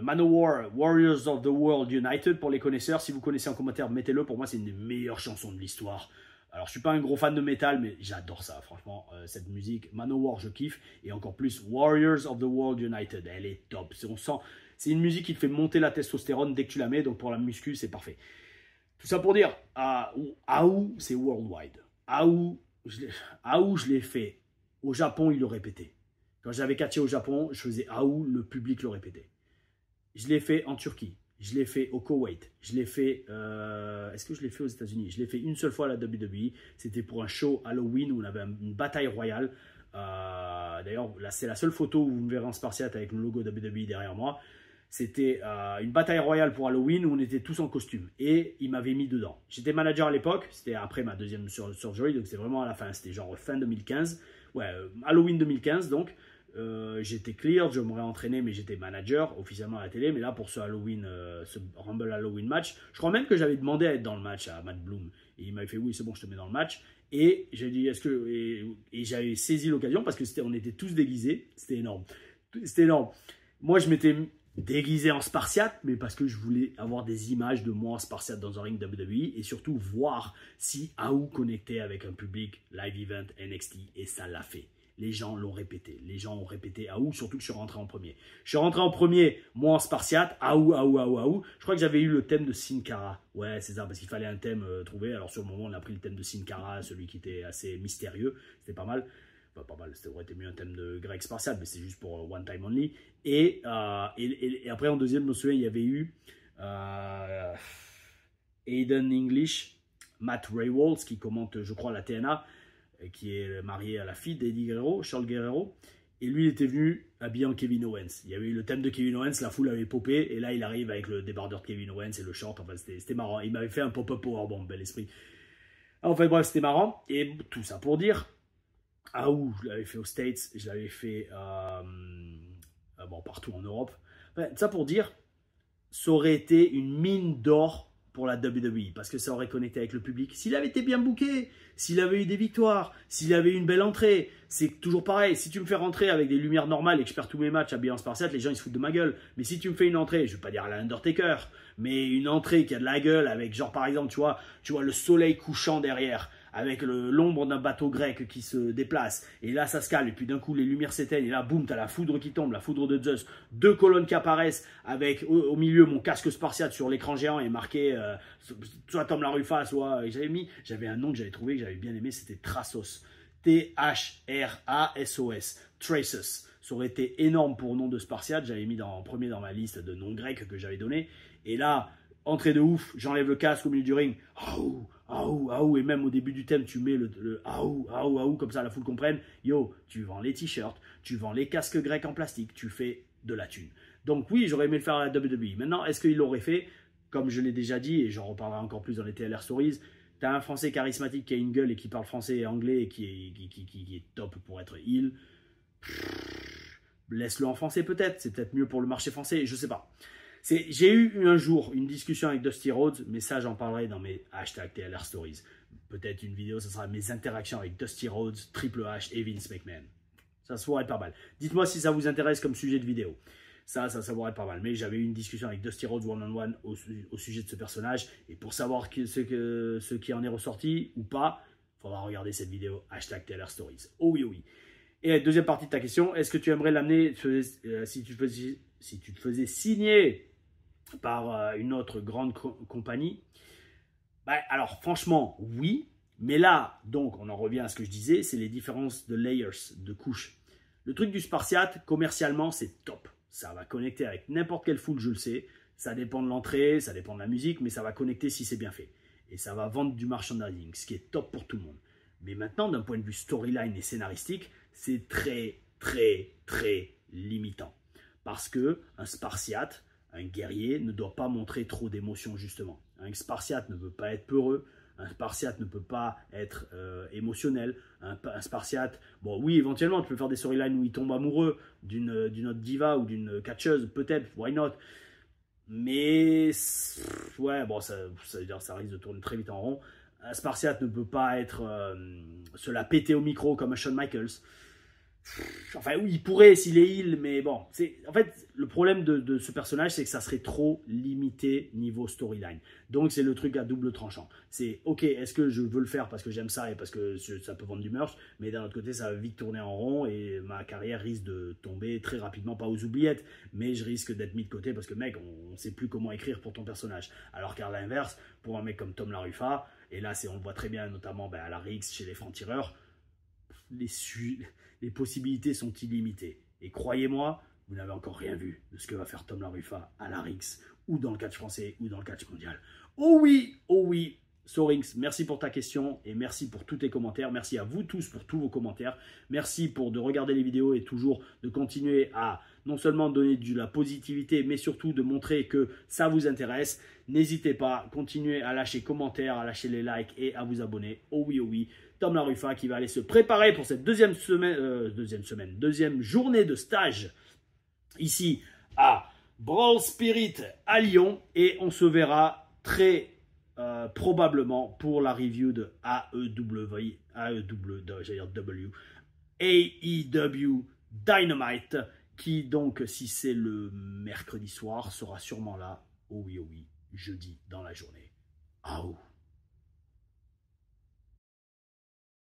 Manowar, Warriors of the World United pour les connaisseurs. Si vous connaissez en commentaire, mettez-le. Pour moi, c'est une des meilleures chansons de l'histoire. Alors, je ne suis pas un gros fan de métal, mais j'adore ça, franchement. Cette musique, Manowar, je kiffe. Et encore plus, Warriors of the World United. Elle est top. On sent, c'est une musique qui te fait monter la testostérone dès que tu la mets. Donc, pour la muscu, c'est parfait. Tout ça pour dire, AU, c'est worldwide. AU, je l'ai fait. Au Japon, il le répétait. Quand j'avais catché au Japon, je faisais AU, le public le répétait. Je l'ai fait en Turquie. Je l'ai fait au Koweït. Je l'ai fait... Est-ce que je l'ai fait aux États-Unis? Je l'ai fait une seule fois à la WWE. C'était pour un show Halloween où on avait une bataille royale. D'ailleurs, c'est la seule photo où vous me verrez en Spartiate avec le logo WWE derrière moi. C'était une bataille royale pour Halloween où on était tous en costume. Et il m'avait mis dedans. J'étais manager à l'époque. C'était après ma deuxième surgery. Donc c'était vraiment à la fin. C'était genre fin 2015. Ouais, Halloween 2015 donc. J'étais clear, je m'aurais entraîné, mais j'étais manager officiellement à la télé. Mais là, pour ce Halloween, ce Rumble Halloween match, je crois même que j'avais demandé à être dans le match à Matt Bloom. Et il m'avait fait oui, c'est bon, je te mets dans le match. Et j'ai dit, est-ce que. Et j'avais saisi l'occasion parce qu'on était tous déguisés. C'était énorme. C'était énorme. Moi, je m'étais déguisé en Spartiate, mais parce que je voulais avoir des images de moi en Spartiate dans un ring WWE et surtout voir si AU connectait avec un public live event NXT. Et ça l'a fait. les gens l'ont répété. Les gens ont répété Aou, surtout que je suis rentré en premier. Je suis rentré en premier, moi en Spartiate, Aou, Aou, Aou, Aou. Je crois que j'avais eu le thème de Sin Cara. Ouais, c'est ça, parce qu'il fallait un thème trouvé. Alors sur le moment, on a pris le thème de Sin Cara, celui qui était assez mystérieux. C'était pas mal. Enfin, pas mal, ça aurait été mieux un thème de grec Spartiate, mais c'est juste pour One Time Only. Et après, en deuxième, je me souviens, il y avait eu Aiden English, Matt Raywalls, qui commente, je crois, la TNA, qui est marié à la fille d'Eddie Guerrero, Charles Guerrero. Et lui, il était venu habillé en Kevin Owens. Il y avait eu le thème de Kevin Owens, la foule avait popé, et là, il arrive avec le débardeur de Kevin Owens et le short. Enfin, c'était marrant. Il m'avait fait un pop-up powerbomb, bel esprit. Enfin, bref, c'était marrant. Et tout ça pour dire, je l'avais fait aux States, je l'avais fait partout en Europe. Enfin, ça pour dire, ça aurait été une mine d'or pour la WWE, parce que ça aurait connecté avec le public. S'il avait été bien booké, s'il avait eu des victoires, s'il avait eu une belle entrée, c'est toujours pareil. Si tu me fais rentrer avec des lumières normales et que je perds tous mes matchs habillé en Spartiate, les gens ils se foutent de ma gueule. Mais si tu me fais une entrée, je ne vais pas dire à la Undertaker, mais une entrée qui a de la gueule, avec genre par exemple, tu vois le soleil couchant derrière, avec l'ombre d'un bateau grec qui se déplace, et là ça se calme, et puis d'un coup les lumières s'éteignent, et là boum, t'as la foudre qui tombe, la foudre de Zeus, deux colonnes qui apparaissent, avec au milieu mon casque Spartiate sur l'écran géant, et marqué soit Tom LaRufa, soit j'avais un nom que j'avais trouvé, que j'avais bien aimé, c'était Trasos, T-H-R-A-S-O-S, Trasos. Ça aurait été énorme pour nom de Spartiate, j'avais mis en premier dans ma liste de noms grecs que j'avais donné, et là, entrée de ouf, j'enlève le casque au milieu du ring, et même au début du thème, tu mets le comme ça la foule comprenne. Yo, tu vends les t-shirts, tu vends les casques grecs en plastique, tu fais de la thune. Donc oui, j'aurais aimé le faire à la WWE. Maintenant, est-ce qu'il l'aurait fait? Comme je l'ai déjà dit, et j'en reparlerai encore plus dans les TLR Stories, tu as un Français charismatique qui a une gueule et qui parle français et anglais et qui est top pour être heel. Laisse-le en français peut-être, c'est peut-être mieux pour le marché français, je sais pas. J'ai eu un jour une discussion avec Dusty Rhodes, mais ça j'en parlerai dans mes hashtags TLR Stories. Peut-être une vidéo, ça sera mes interactions avec Dusty Rhodes, Triple H et Vince McMahon. Ça pourrait être pas mal. Dites-moi si ça vous intéresse comme sujet de vidéo. Ça pourrait être pas mal. Mais j'avais eu une discussion avec Dusty Rhodes one-on-one au sujet de ce personnage. Et pour savoir ce qui en est ressorti ou pas, il faudra regarder cette vidéo hashtag TLR Stories. Oh oui, oh oui. Et deuxième partie de ta question, est-ce que tu aimerais l'amener si tu te faisais signer par une autre grande compagnie? Alors franchement oui, mais là donc on en revient à ce que je disais, c'est les différences de layers, de couches. Le truc du Spartiate commercialement c'est top, ça va connecter avec n'importe quelle foule, je le sais, ça dépend de l'entrée, ça dépend de la musique, mais ça va connecter si c'est bien fait et ça va vendre du merchandising, ce qui est top pour tout le monde. Mais maintenant d'un point de vue storyline et scénaristique, c'est très très très limitant, parce que un Spartiate, un guerrier, ne doit pas montrer trop d'émotions, justement. Un Spartiate ne peut pas être peureux. Un Spartiate ne peut pas être émotionnel. Un Spartiate, bon, oui, éventuellement, tu peux faire des storylines où il tombe amoureux d'une autre diva ou d'une catcheuse, peut-être, why not. Mais, ouais, bon, ça risque de tourner très vite en rond. Un Spartiate ne peut pas être se la péter au micro comme un Shawn Michaels. Enfin oui, il pourrait s'il est heal, mais bon, en fait le problème de ce personnage, c'est que ça serait trop limité niveau storyline. Donc c'est le truc à double tranchant. C'est ok, est-ce que je veux le faire parce que j'aime ça et parce que ça peut vendre du merch, mais d'un autre côté ça va vite tourner en rond et ma carrière risque de tomber très rapidement, pas aux oubliettes, mais je risque d'être mis de côté parce que mec, on ne sait plus comment écrire pour ton personnage. Alors qu'à l'inverse, pour un mec comme Tom LaRufa, et là on le voit très bien notamment à la Rix chez les francs-tireurs, les possibilités sont illimitées. Et croyez-moi, vous n'avez encore rien vu de ce que va faire Tom LaRufa à la Rix, ou dans le catch français, ou dans le catch mondial. Oh oui, Sorings, merci pour ta question, et merci pour tous tes commentaires. Merci à vous tous pour tous vos commentaires. Merci de regarder les vidéos et toujours de continuer à non seulement donner de la positivité, mais surtout de montrer que ça vous intéresse. N'hésitez pas, continuez à lâcher commentaires, à lâcher les likes et à vous abonner. Oh oui, Tom LaRufa qui va aller se préparer pour cette deuxième journée de stage ici à Brawl Spirit à Lyon. Et on se verra très probablement pour la review de AEW Dynamite, qui donc, si c'est le mercredi soir, sera sûrement là, oh oui, jeudi dans la journée.